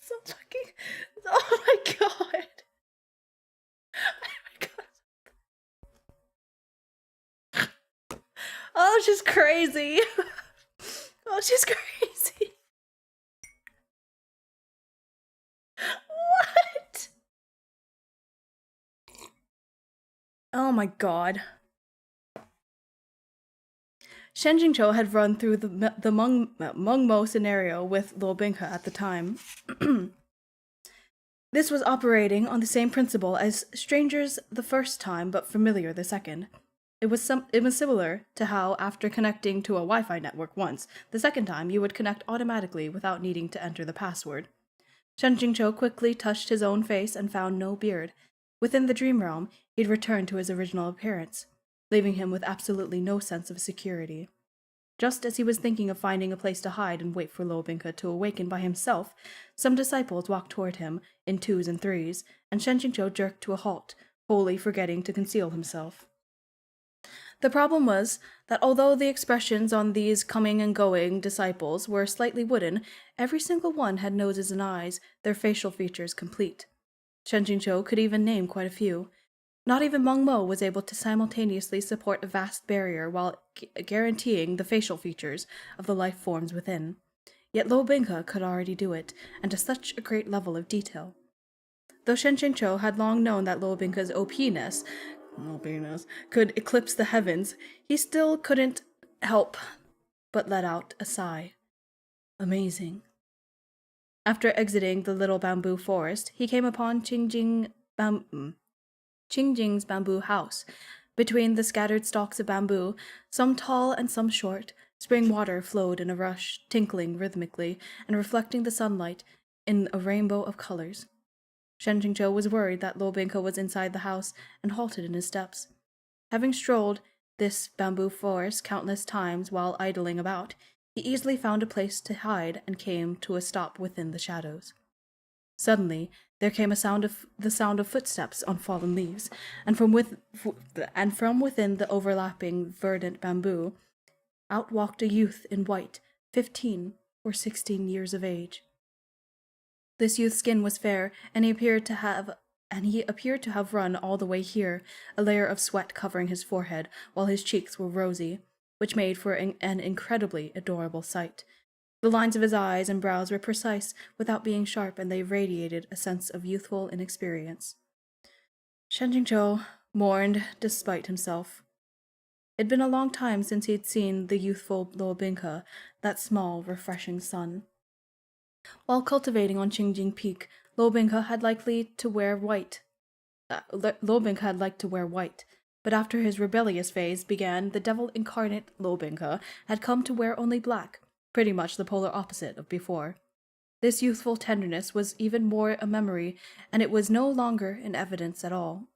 So fucking. Oh my god. Oh my god. Oh, she's crazy. Oh, she's crazy. What? Oh my god. Shen Jingzhou had run through the Meng Mo scenario with Lo Binghe at the time. This was operating on the same principle as strangers the first time, but familiar the second. It was similar to how, after connecting to a Wi-Fi network once, the second time you would connect automatically without needing to enter the password. Shen Jingzhou quickly touched his own face and found no beard. Within the dream realm, he'd returned to his original appearance, leaving him with absolutely no sense of security. Just as he was thinking of finding a place to hide and wait for Lo Binghe to awaken by himself, some disciples walked toward him in twos and threes, and Shen Jingzhou jerked to a halt, wholly forgetting to conceal himself. The problem was that although the expressions on these coming and going disciples were slightly wooden, every single one had noses and eyes, their facial features complete. Shen Jingzhou could even name quite a few. Not even Meng Mo was able to simultaneously support a vast barrier while guaranteeing the facial features of the life forms within. Yet Lo Binghe could already do it, and to such a great level of detail. Though Shen Qingqiu had long known that Lo Binghe's OP-ness could eclipse the heavens, he still couldn't help but let out a sigh. Amazing. After exiting the little bamboo forest, he came upon Qingjing's bamboo house. Between the scattered stalks of bamboo, some tall and some short, spring water flowed in a rush, tinkling rhythmically and reflecting the sunlight in a rainbow of colors. Shen Jingzhou was worried that Lo Binghe was inside the house and halted in his steps. Having strolled this bamboo forest countless times while idling about, he easily found a place to hide and came to a stop within the shadows. Suddenly, there came the sound of footsteps on fallen leaves, and from within the overlapping verdant bamboo, out walked a youth in white, 15 or 16 years of age. This youth's skin was fair, and he appeared to have run all the way here, a layer of sweat covering his forehead, while his cheeks were rosy, which made for an incredibly adorable sight. The lines of his eyes and brows were precise without being sharp, and they radiated a sense of youthful inexperience. Shen Jingzhou mourned despite himself. It'd been a long time since he'd seen the youthful Lo Binghe, that small, refreshing sun. While cultivating on Qingjing Peak, Lo Binghe had liked to wear white, but after his rebellious phase began, the devil incarnate Lo Binghe had come to wear only black, pretty much the polar opposite of before. This youthful tenderness was even more a memory, and it was no longer in evidence at all.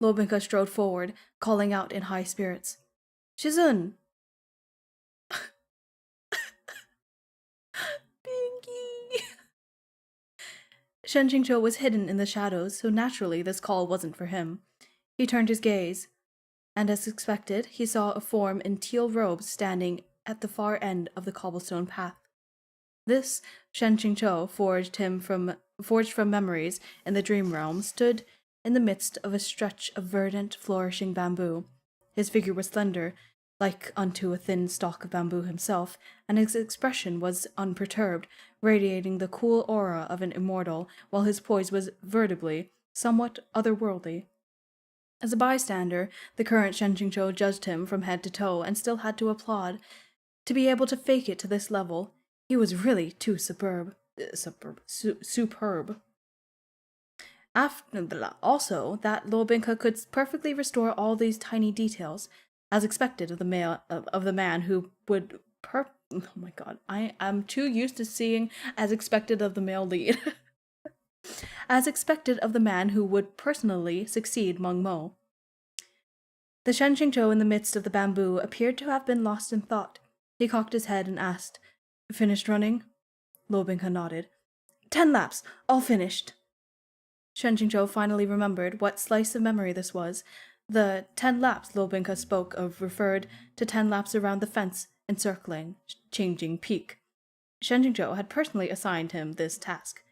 Lo Binghe strode forward, calling out in high spirits, "Shizun!" Binky! Shen Jingzhou was hidden in the shadows, so naturally this call wasn't for him. He turned his gaze, and as expected, he saw a form in teal robes standing at the far end of the cobblestone path. This Shen Jingzhou, forged from memories in the dream realm, stood in the midst of a stretch of verdant, flourishing bamboo. His figure was slender, like unto a thin stalk of bamboo himself, and his expression was unperturbed, radiating the cool aura of an immortal, while his poise was vertibly, somewhat otherworldly. As a bystander, the current Shen Jingzhou judged him from head to toe and still had to applaud. To be able to fake it to this level, he was really too superb. Also, that Lo Binghe could perfectly restore all these tiny details. as expected of the man who would oh my god, I am too used to seeing as expected of the male lead. As expected of the man who would personally succeed Meng Mo. The Shenxingzhou in the midst of the bamboo appeared to have been lost in thought. He cocked his head and asked, "Finished running?" Lo Binghe nodded. 10 laps, all finished. Shenxingzhou finally remembered what slice of memory this was. The 10 laps Lo Binghe spoke of referred to 10 laps around the fence, encircling Qingjing Peak. Shenxingzhou had personally assigned him this task.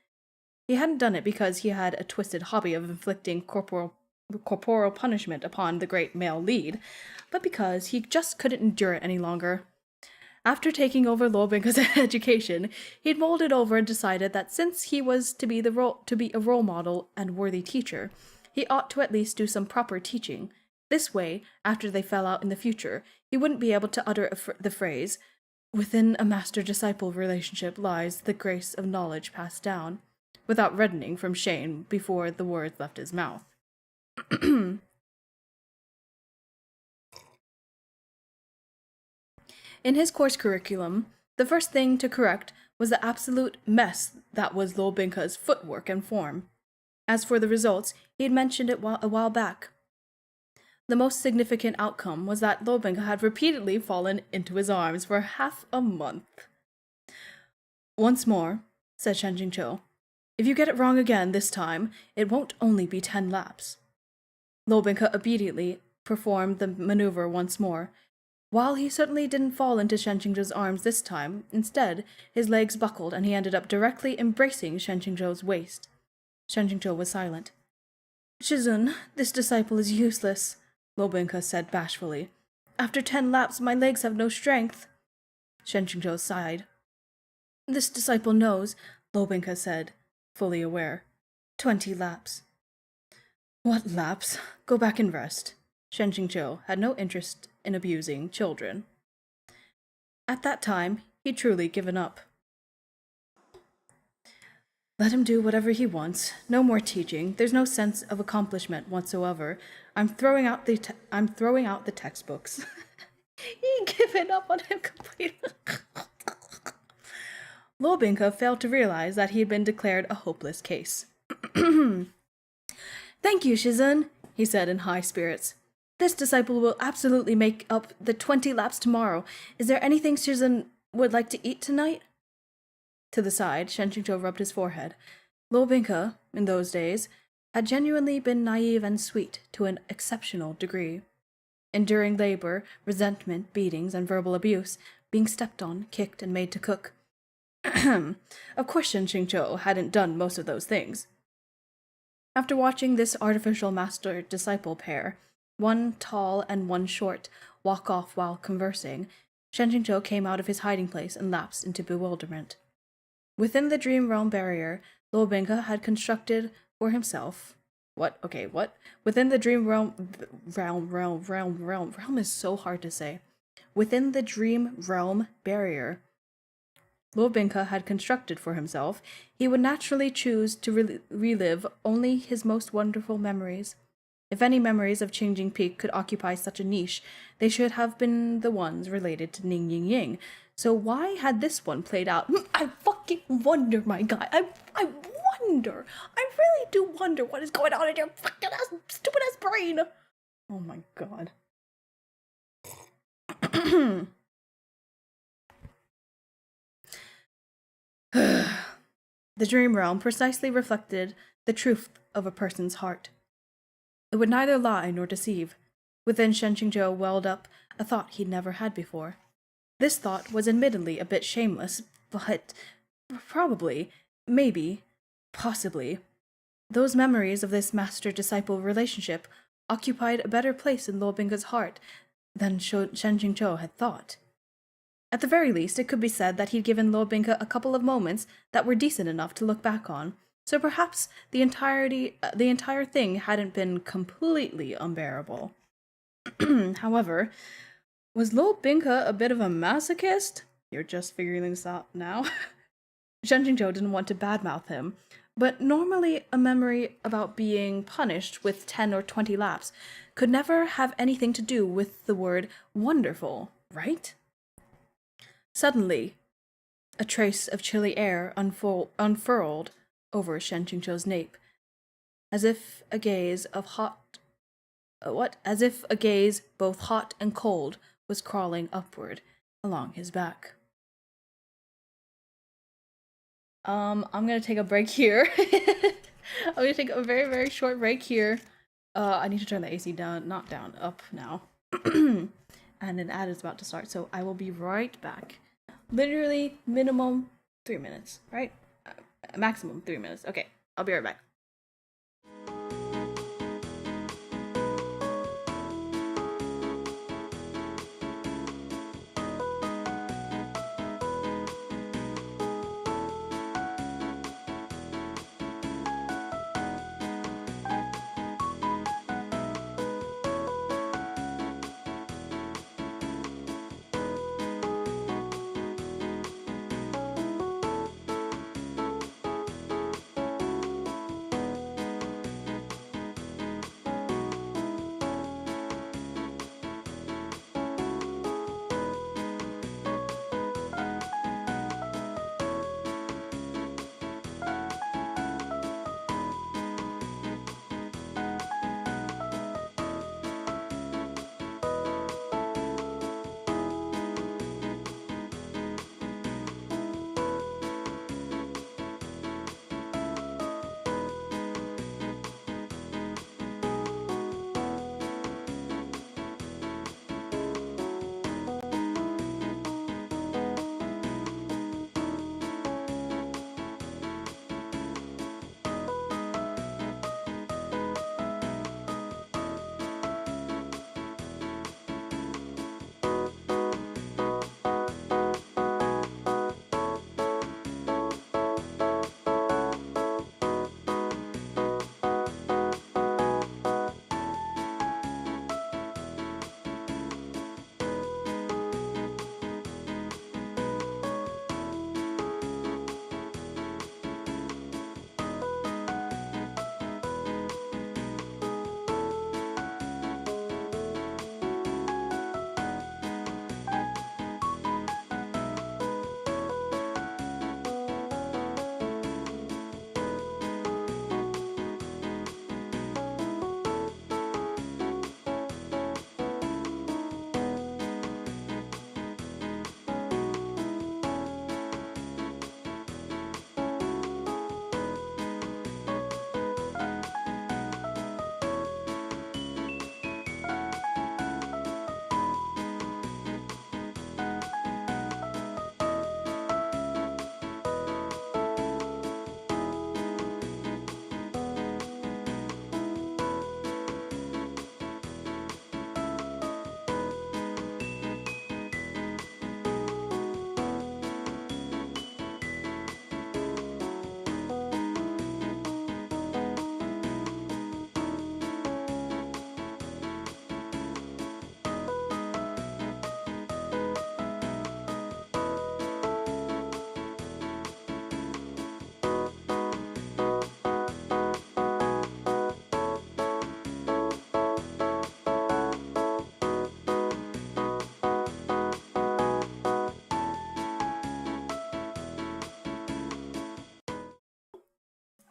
He hadn't done it because he had a twisted hobby of inflicting corporal punishment upon the great male lead, but because he just couldn't endure it any longer. After taking over Lo Binghe's education, he'd molded over and decided that since he was to be a role model and worthy teacher, he ought to at least do some proper teaching. This way, after they fell out in the future, he wouldn't be able to utter the phrase, "Within a master-disciple relationship lies the grace of knowledge passed down," without reddening from shame before the words left his mouth. In his course curriculum, the first thing to correct was the absolute mess that was Lo Binghe's footwork and form. As for the results, he had mentioned it a while back. The most significant outcome was that Lo Binghe had repeatedly fallen into his arms for half a month. "Once more," said Shenxingzhou, "if you get it wrong again this time, it won't only be 10 laps. Lo Binghe obediently performed the maneuver once more. While he certainly didn't fall into Shenxingzhou's arms this time, instead, his legs buckled and he ended up directly embracing Shenxingzhou's waist. Shenxingzhou was silent. "Shizun, this disciple is useless," Lo Binghe said bashfully. "After 10 laps, my legs have no strength." Shenxingzhou sighed. "This disciple knows," Lo Binghe said, fully aware. 20 laps. "What laps? Go back and rest." Shenxingzhou had no interest in abusing children. At that time, he'd truly given up. "Let him do whatever he wants. No more teaching. There's no sense of accomplishment whatsoever. I'm throwing out the textbooks." He'd given up on him completely. Lo Binghe failed to realize that he had been declared a hopeless case. "Thank you, Shizun," he said in high spirits. "This disciple will absolutely make up the 20 laps tomorrow. Is there anything Shizun would like to eat tonight?" To the side, Shenxingzhou rubbed his forehead. Lo Binghe, in those days, had genuinely been naive and sweet to an exceptional degree. Enduring labor, resentment, beatings, and verbal abuse, being stepped on, kicked, and made to cook. Of course Shenxingzhou hadn't done most of those things. After watching this artificial master-disciple pair, one tall and one short, walk off while conversing, Shenxingzhou came out of his hiding place and lapsed into bewilderment. Within the dream realm barrier, Lo Binghe had constructed for himself... What? Within the dream realm is so hard to say. Within the dream realm barrier Lo Binghe had constructed for himself, he would naturally choose to relive only his most wonderful memories. If any memories of Qingjing Peak could occupy such a niche, they should have been the ones related to Ning Ying Ying. So why had this one played out? I fucking wonder, my guy. I wonder. I really do wonder what is going on in your fucking stupid ass brain. Oh my god. The dream realm precisely reflected the truth of a person's heart. It would neither lie nor deceive. Within Shenxingzhou welled up a thought he'd never had before. This thought was admittedly a bit shameless, but probably, maybe, possibly, those memories of this master-disciple relationship occupied a better place in Lo Binghe's heart than Shenxingzhou had thought. At the very least, it could be said that he'd given Lo Binghe a couple of moments that were decent enough to look back on, so perhaps the entire thing hadn't been completely unbearable. However, was Lo Binghe a bit of a masochist? You're just figuring this out now. Shenxingzhou didn't want to badmouth him, But normally, a memory about being punished with 10 or 20 laps could never have anything to do with the word wonderful, right? Suddenly, a trace of chilly air unfurled over Shen Qingqiu's nape, as if a gaze of hot what? As if a gaze both hot and cold was crawling upward along his back. I'm gonna take a break here. I'm gonna take a very, very short break here. I need to turn the AC down, not down, up now. And an ad is about to start, so I will be right back. Literally, minimum 3 minutes, right? Maximum 3 minutes. Okay, I'll be right back.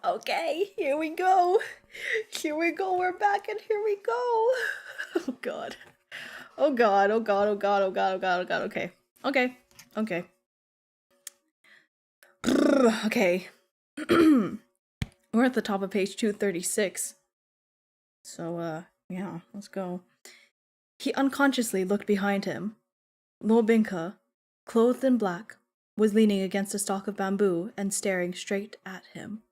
Okay, here we go. Here we go. We're back and here we go. Oh god. Oh god. Oh god. Oh god. Oh god. Oh god. Oh god. Okay. Okay. Okay. Okay. We're at the top of page 236. So, yeah, let's go. He unconsciously looked behind him. Lord Binka, clothed in black, was leaning against a stalk of bamboo and staring straight at him.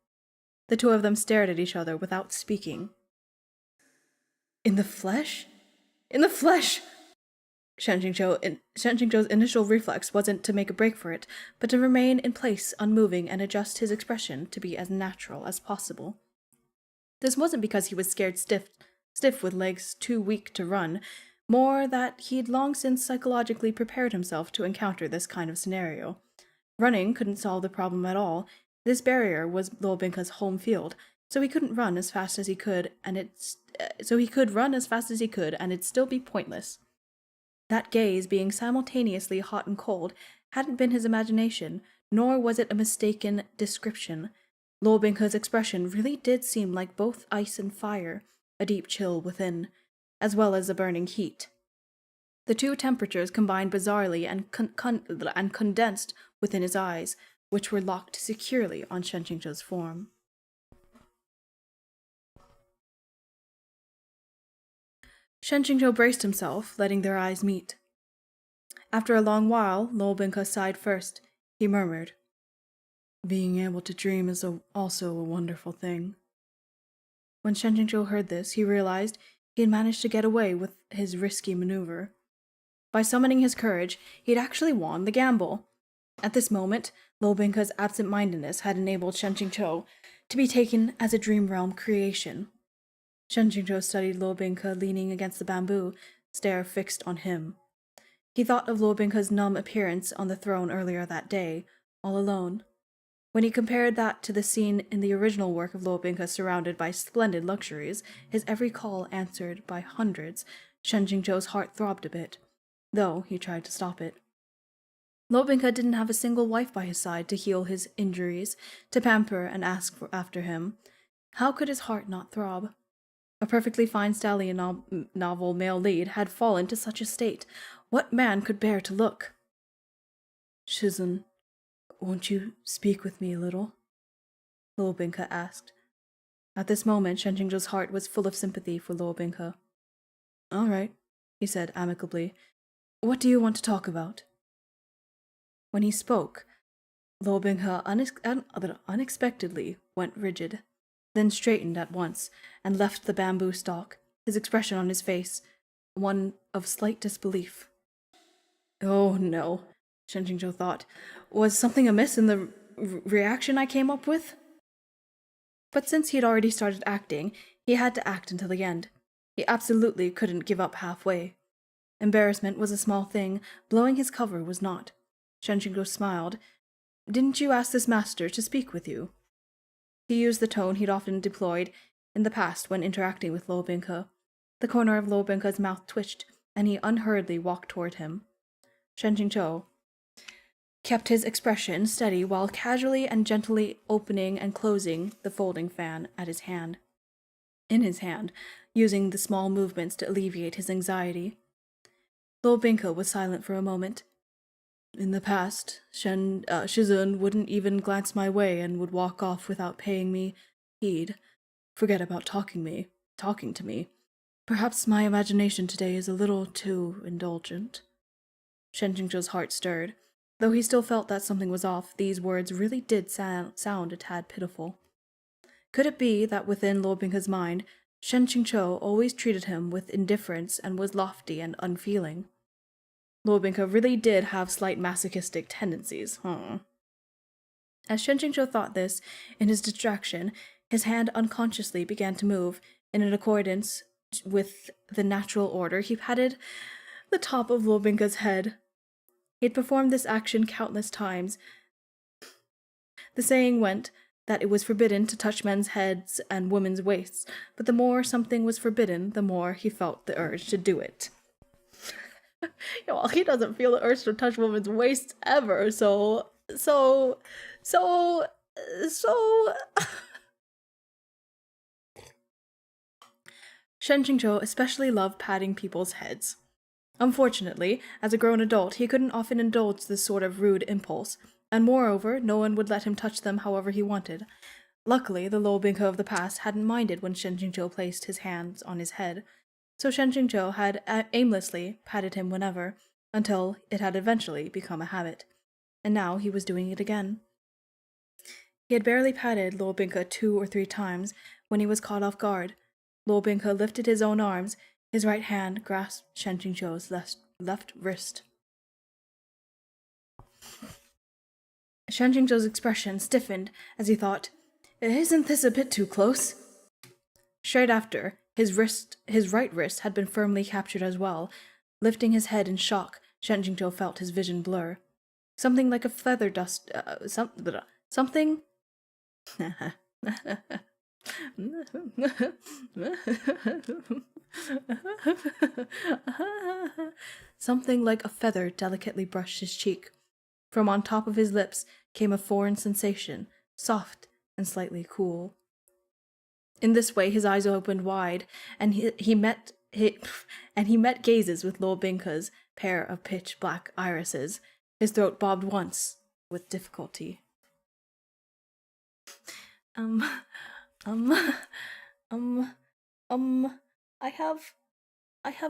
The two of them stared at each other without speaking. In the flesh? In the flesh! Shen Qingqiu's initial reflex wasn't to make a break for it, but to remain in place, unmoving, and adjust his expression to be as natural as possible. This wasn't because he was scared stiff with legs too weak to run, more that he'd long since psychologically prepared himself to encounter this kind of scenario. Running couldn't solve the problem at all. This barrier was Lo Binka's home field, so he couldn't run as fast as he could, and so he could run as fast as he could, and it'd still be pointless. That gaze, being simultaneously hot and cold, hadn't been his imagination, nor was it a mistaken description. Lo Binka's expression really did seem like both ice and fire, a deep chill within, as well as a burning heat. The two temperatures combined bizarrely and condensed within his eyes, which were locked securely on Shen Qingzhou's form. Shen Qingzhou braced himself, letting their eyes meet. After a long while, Lo Binka sighed first. He murmured, "Being able to dream is also a wonderful thing." When Shen Qingzhou heard this, he realized he had managed to get away with his risky maneuver. By summoning his courage, he had actually won the gamble. At this moment, Lo Binka's absent-mindedness had enabled Shen Qingzhou to be taken as a dream realm creation. Shen Qingzhou studied Lo Binka leaning against the bamboo, stare fixed on him. He thought of Lo Binka's numb appearance on the throne earlier that day, all alone. When he compared that to the scene in the original work of Lo Binka surrounded by splendid luxuries, his every call answered by hundreds, Shen Qingzhou's heart throbbed a bit, though he tried to stop it. Lo Binka didn't have a single wife by his side to heal his injuries, to pamper and ask after him. How could his heart not throb? A perfectly fine stallion novel male lead had fallen to such a state. What man could bear to look? "Shizun, won't you speak with me a little?" Lo Binka asked. At this moment, Shen Qingzhou's heart was full of sympathy for Lo Binka. "All right," he said amicably. "What do you want to talk about?" When he spoke, Lo Binka unexpectedly went rigid, then straightened at once, and left the bamboo stalk, his expression on his face one of slight disbelief. "Oh no," Shen Qingzhou thought. "Was something amiss in the reaction I came up with?" But since he had already started acting, he had to act until the end. He absolutely couldn't give up halfway. Embarrassment was a small thing, blowing his cover was not. Shen Qingzhou smiled. "Didn't you ask this master to speak with you?" He used the tone he'd often deployed in the past when interacting with Lo Binka. The corner of Lo Binka's mouth twitched, and he unhurriedly walked toward him. Shen Qingzhou kept his expression steady while casually and gently opening and closing the folding fan in his hand, using the small movements to alleviate his anxiety. Lo Binka was silent for a moment. "In the past, Shizun wouldn't even glance my way and would walk off without paying me heed. Forget about talking to me. Perhaps my imagination today is a little too indulgent." Shen Qingzhou's heart stirred. Though he still felt that something was off, these words really did sound a tad pitiful. Could it be that within Lo Binka's mind, Shen Qingzhou always treated him with indifference and was lofty and unfeeling? Lo Binka really did have slight masochistic tendencies, As Shen Qingzhou thought this, in his distraction, his hand unconsciously began to move. In accordance with the natural order, he patted the top of Lo Binka's head. He had performed this action countless times. The saying went that it was forbidden to touch men's heads and women's waists, but the more something was forbidden, the more he felt the urge to do it. Well, he doesn't feel the urge to touch women's waists ever, so... Shen Qingzhou especially loved patting people's heads. Unfortunately, as a grown adult, he couldn't often indulge this sort of rude impulse, and moreover, no one would let him touch them however he wanted. Luckily, the Lo Binka of the past hadn't minded when Shen Qingzhou placed his hands on his head, so Shen Qingzhou had aimlessly patted him whenever, until it had eventually become a habit. And now he was doing it again. He had barely patted Lo Binka 2 or 3 times when he was caught off guard. Lo Binka lifted his own arms. His right hand grasped Shen Qingzhou's left wrist. Shen Qingzhou's expression stiffened as he thought, "Isn't this a bit too close?" Straight after, his right wrist had been firmly captured as well. Lifting his head in shock, Shen Qingzhou felt his vision blur. Something like a feather dust, something Something like a feather delicately brushed his cheek. From on top of his lips came a foreign sensation, soft and slightly cool. In this way, his eyes opened wide, and he met gazes with Lord Binka's pair of pitch black irises. His throat bobbed once, with difficulty. Um, um, um, um, I have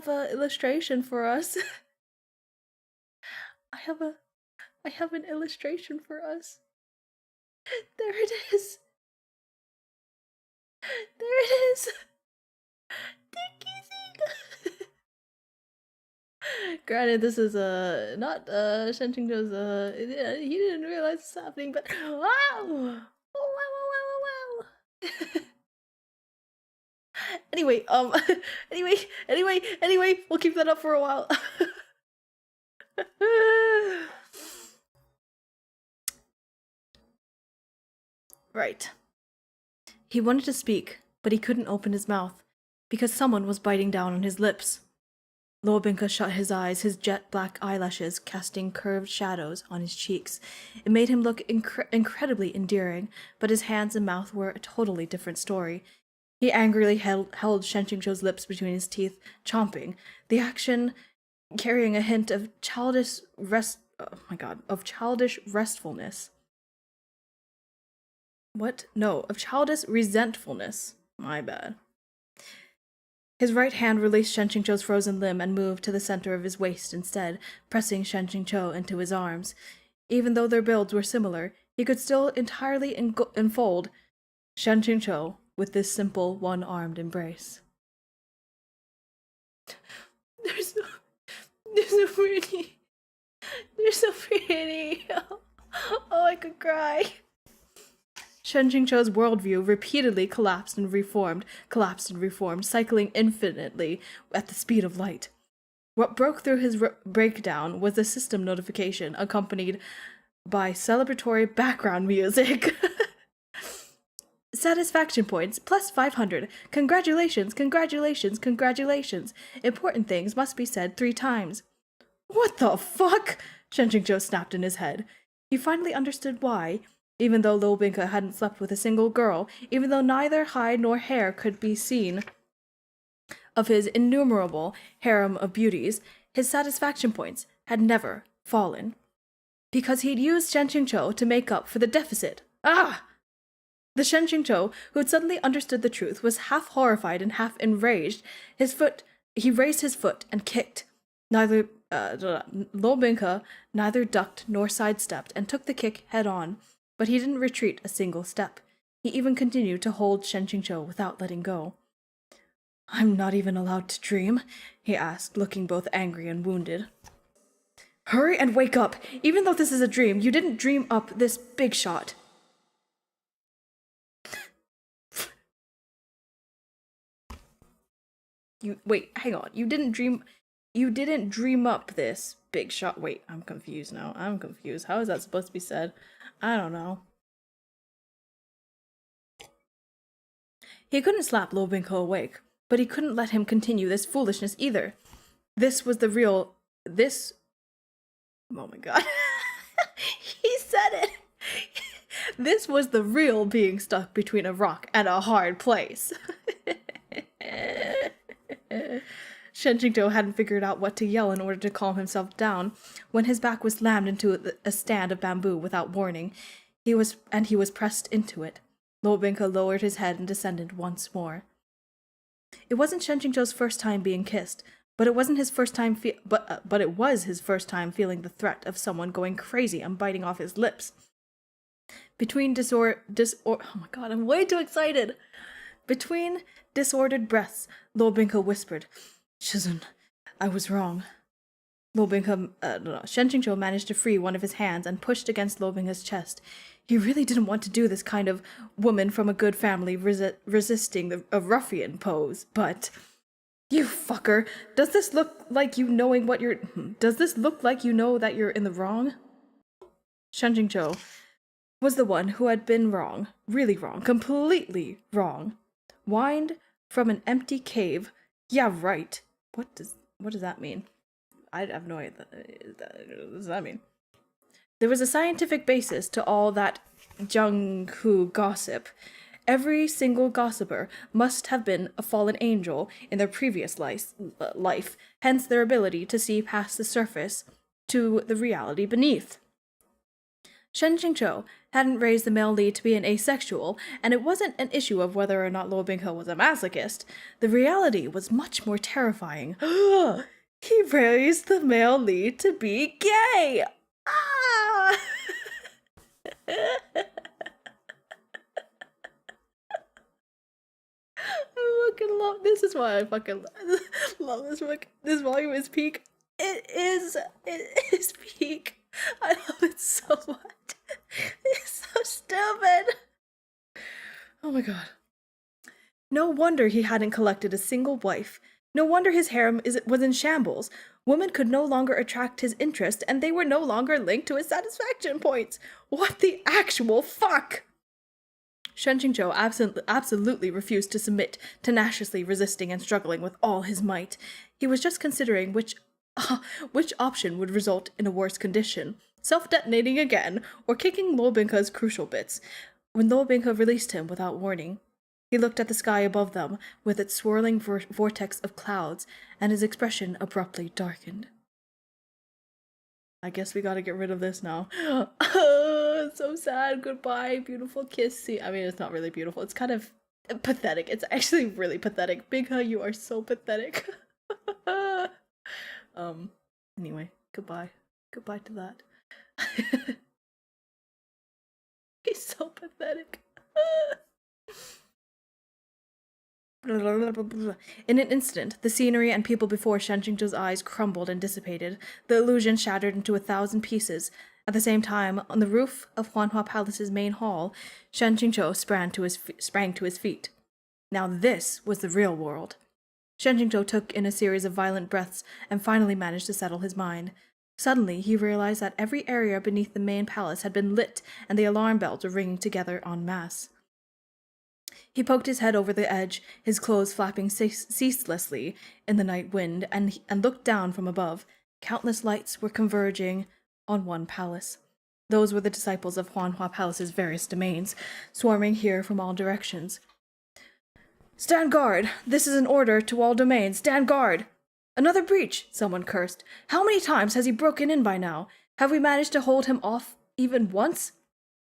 a illustration for us. I have an illustration for us. There it is. There it is. They're kissing. Granted, this is not Shen Qingzhou's he didn't realize it's happening, but wow! Oh, wow, wow, wow, wow, wow. Anyway, anyway, we'll keep that up for a while. Right. He wanted to speak, but he couldn't open his mouth, because someone was biting down on his lips. Lobinka shut his eyes, his jet black eyelashes casting curved shadows on his cheeks. It made him look incredibly endearing, but his hands and mouth were a totally different story. He angrily held Shen Qingzhou's lips between his teeth, chomping, the action carrying a hint of childish restfulness. What? No, of childish resentfulness. My bad. His right hand released Shen Qingzhou's frozen limb and moved to the center of his waist instead, pressing Shen Qingzhou into his arms. Even though their builds were similar, he could still entirely enfold Shen Qingzhou with this simple one-armed embrace. They're so pretty. They're so pretty. Oh, I could cry. Shen Qingzhou's worldview repeatedly collapsed and reformed, cycling infinitely at the speed of light. What broke through his breakdown was a system notification accompanied by celebratory background music. Satisfaction points, plus 500. Congratulations, congratulations, congratulations. Important things must be said 3 times. What the fuck? Shen Qingzhou snapped in his head. He finally understood why, even though Lil Binka hadn't slept with a single girl, even though neither hide nor hair could be seen of his innumerable harem of beauties, his satisfaction points had never fallen. Because he'd used Shen Qingzhou to make up for the deficit. Ah! The Shen Qingzhou, who had suddenly understood the truth, was half horrified and half enraged. He raised his foot and kicked. Lil Binka neither ducked nor sidestepped and took the kick head on, but he didn't retreat a single step. He even continued to hold Shen Qingzhou without letting go. I'm not even allowed to dream? He asked, looking both angry and wounded. Hurry and wake up! Even though this is a dream, you didn't dream up this big shot. Hang on. You didn't dream up this big shot. Wait, I'm confused now. How is that supposed to be said? I don't know. He couldn't slap Lobinko awake, but he couldn't let him continue this foolishness either. This was the real... Oh my god. He said it! This was the real being stuck between a rock and a hard place. Shen Qingzhou hadn't figured out what to yell in order to calm himself down when his back was slammed into a stand of bamboo without warning. He was pressed into it. Lobinka lowered his head and descended once more. It wasn't Shen Qingzhou's first time being kissed, but it wasn't his first time but it was his first time feeling the threat of someone going crazy and biting off his lips. Between oh my god, I'm way too excited. Between disordered breaths, Lobinka whispered, Shizun, I was wrong. Shen Qingzhou managed to free one of his hands and pushed against Lobinka's chest. He really didn't want to do this kind of woman from a good family resisting a ruffian pose, but... You fucker! Does this look like you know that you're in the wrong? Shen Qingzhou was the one who had been wrong, really wrong, completely wrong. Whined from an empty cave. Yeah, right. What does that mean? I have no idea. What does that mean? There was a scientific basis to all that Jung-Hu gossip. Every single gossiper must have been a fallen angel in their previous life, hence their ability to see past the surface to the reality beneath. Shen Qingzhou hadn't raised the male lead to be an asexual, and it wasn't an issue of whether or not Luo Binghe was a masochist. The reality was much more terrifying. He raised the male lead to be gay! Ah! I fucking love this. Is why I fucking love this book. This volume is peak. It is peak. I love it so much. It's so stupid. Oh my god. No wonder he hadn't collected a single wife. No wonder his harem was in shambles. Women could no longer attract his interest, and they were no longer linked to his satisfaction points. What the actual fuck? Shen Qingzhou absolutely refused to submit, tenaciously resisting and struggling with all his might. He was just considering which option would result in a worse condition, self-detonating again, or kicking Luo Binghe's crucial bits, when Luo Binghe released him without warning. He looked at the sky above them, with its swirling vortex of clouds, and his expression abruptly darkened. I guess we gotta get rid of this now. It's so sad. Goodbye, beautiful kiss. See, I mean, it's not really beautiful. It's kind of pathetic. It's actually really pathetic. Binghe, you are so pathetic. Anyway, goodbye. Goodbye to that. He's so pathetic. In an instant, the scenery and people before Shen Qingzhou's eyes crumbled and dissipated, the illusion shattered into 1,000 pieces. At the same time, on the roof of Huanhua Palace's main hall, Shen Qingzhou sprang to his feet. Now this was the real world. Shen Qingzhou took in a series of violent breaths and finally managed to settle his mind. Suddenly, he realized that every area beneath the main palace had been lit and the alarm bells were ringing together en masse. He poked his head over the edge, his clothes flapping ceaselessly in the night wind, and looked down from above. Countless lights were converging on one palace. Those were the disciples of Huanhua Palace's various domains, swarming here from all directions. "Stand guard! This is an order to all domains! Stand guard!" "Another breach!" someone cursed. "How many times has he broken in by now? Have we managed to hold him off even once?"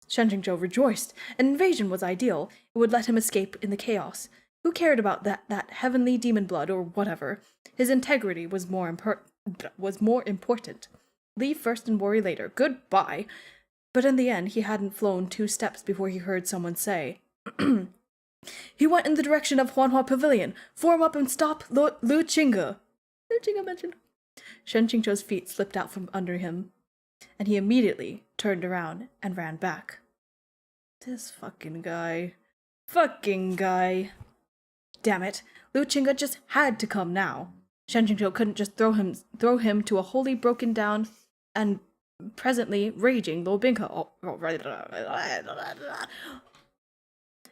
Shen Qingzhou rejoiced. An invasion was ideal. It would let him escape in the chaos. Who cared about that heavenly demon blood or whatever? His integrity was more important. Leave first and worry later. Goodbye. But in the end, he hadn't flown 2 steps before he heard someone say, "He went in the direction of Huanhua Pavilion. Form up and stop Lu Qingge." Lu Qingge mentioned. Shen Qingzhou's feet slipped out from under him, and he immediately turned around and ran back. This fucking guy. Fucking guy. Damn it. Lu Qingge just had to come now. Shen Qingzhou couldn't just throw him to a wholly broken down and presently raging Luo Binghe.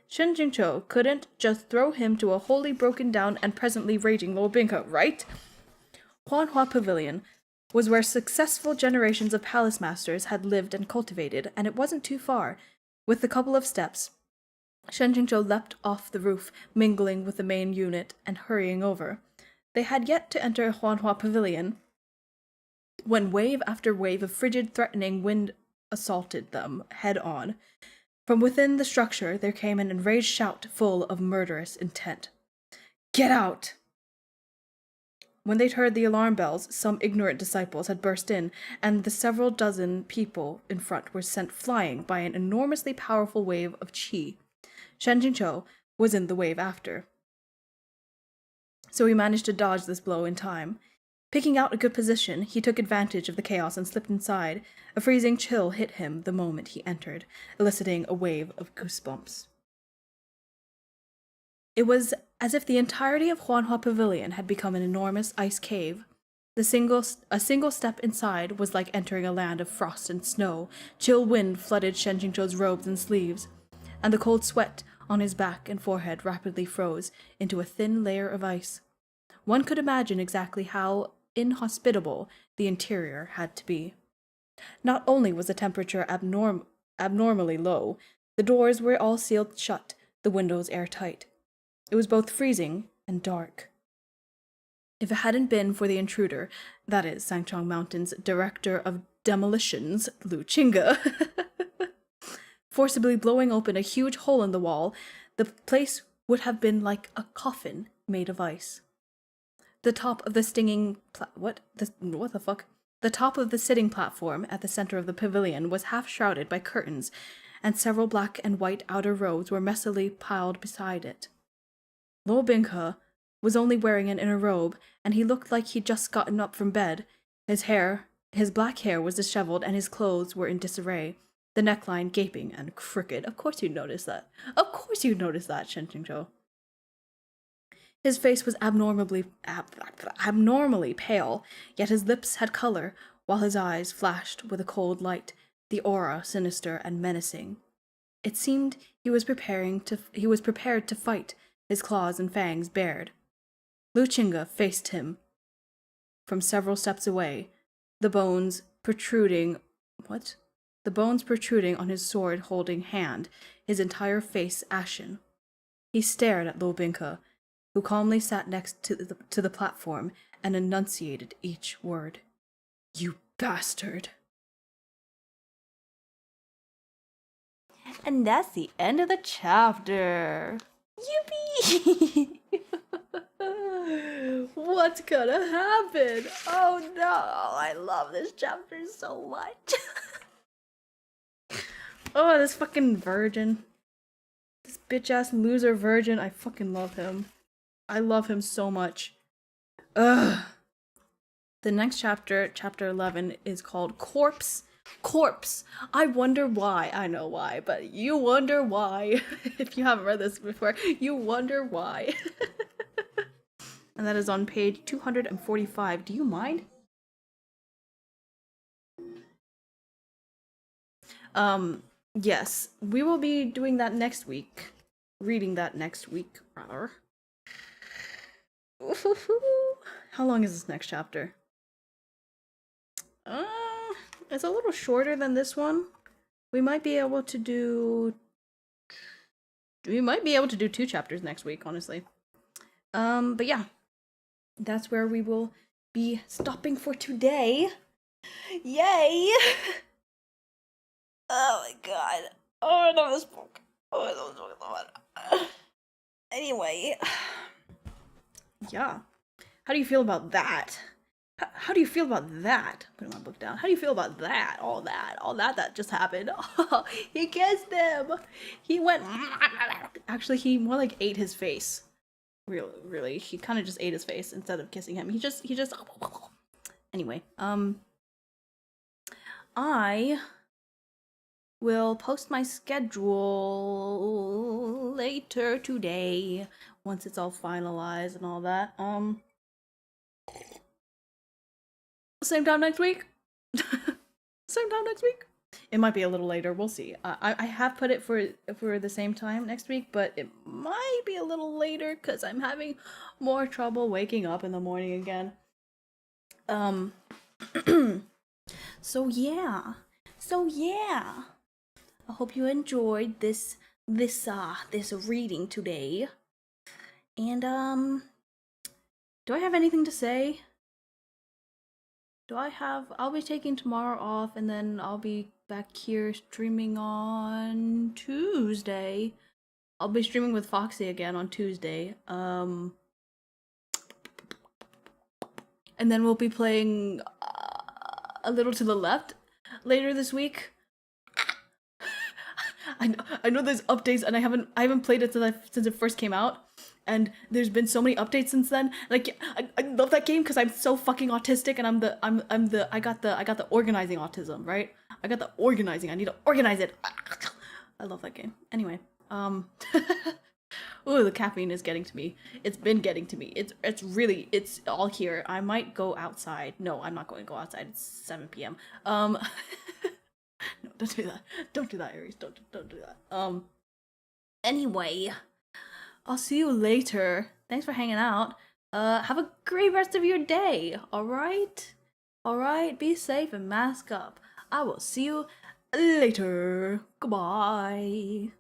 Shen Qingzhou couldn't just throw him to a wholly broken down and presently raging Luo Binghe, right? Huanhua Pavilion was where successful generations of palace masters had lived and cultivated, and it wasn't too far. With a couple of steps, Shen Qingzhou leapt off the roof, mingling with the main unit and hurrying over. They had yet to enter Huanhua Pavilion when wave after wave of frigid, threatening wind assaulted them head-on. From within the structure there came an enraged shout full of murderous intent. "Get out!" When they'd heard the alarm bells, some ignorant disciples had burst in, and the several dozen people in front were sent flying by an enormously powerful wave of qi. Shen Qingzhou was in the wave after, so he managed to dodge this blow in time. Picking out a good position, he took advantage of the chaos and slipped inside. A freezing chill hit him the moment he entered, eliciting a wave of goosebumps. It was as if the entirety of Huanhua Pavilion had become an enormous ice cave. A single step inside was like entering a land of frost and snow. Chill wind flooded Shen Qingzhou's robes and sleeves, and the cold sweat on his back and forehead rapidly froze into a thin layer of ice. One could imagine exactly how inhospitable the interior had to be. Not only was the temperature abnormally low, the doors were all sealed shut, the windows airtight. It was both freezing and dark. If it hadn't been for the intruder, that is, Sangchong Mountain's director of demolitions, Lu Qingge, forcibly blowing open a huge hole in the wall, the place would have been like a coffin made of ice. The top of the The top of the sitting platform at the center of the pavilion was half shrouded by curtains, and several black and white outer robes were messily piled beside it. Luo Binghe was only wearing an inner robe, and he looked like he'd just gotten up from bed. His black hair was disheveled, and his clothes were in disarray, the neckline gaping and crooked. Of course you noticed that. Of course you noticed that, Shen Qingzhou. His face was abnormally pale, yet his lips had color, while his eyes flashed with a cold light, the aura sinister and menacing. It seemed he was prepared to fight, his claws and fangs bared. Lu Qingge faced him from several steps away, the bones protruding on his sword-holding hand, his entire face ashen. He stared at Luo Binghe, who calmly sat next to the platform and enunciated each word. "You bastard." And that's the end of the chapter. Yippee! What's gonna happen? Oh no, I love this chapter so much. Oh, this fucking virgin. This bitch-ass loser virgin, I fucking love him. I love him so much. Ugh. The next chapter, chapter 11, is called Corpse. Corpse. I wonder why. I know why, but you wonder why. If you haven't read this before, you wonder why. And that is on page 245. Do you mind? Yes. We will be doing that next week. Reading that next week, rather. How long is this next chapter? It's a little shorter than this one. We might be able to do 2 chapters next week, honestly. But yeah. That's where we will be stopping for today. Yay! Oh my god. Oh, I love this book. Oh, I love this book so much. Anyway. Yeah. How do you feel about that? How do you feel about that? Put my book down. How do you feel about that? All that just happened. Oh, he kissed him. He went. Actually, he more like ate his face. Really. He kind of just ate his face instead of kissing him. He just. Anyway, I will post my schedule later today once it's all finalized and all that. Same time next week. Same time next week. It might be a little later. We'll see. I have put it for the same time next week, but it might be a little later because I'm having more trouble waking up in the morning again. So yeah. I hope you enjoyed this reading today. And do I have anything to say? I'll be taking tomorrow off, and then I'll be back here streaming on Tuesday. I'll be streaming with Foxy again on Tuesday. And then we'll be playing A Little to the Left later this week. I know there's updates, and I haven't played it since it first came out. And there's been so many updates since then. Like I love that game because I'm so fucking autistic, and I got the organizing autism, right? I got the organizing. I need to organize it. I love that game. Anyway, Oh, the caffeine is getting to me. It's been getting to me. It's all here. I might go outside. No, I'm not going to go outside. It's 7 p.m. No, don't do that. Don't do that, Aries. Don't do that. Anyway, I'll see you later. Thanks for hanging out. Have a great rest of your day. All right? All right. Be safe and mask up. I will see you later. Goodbye.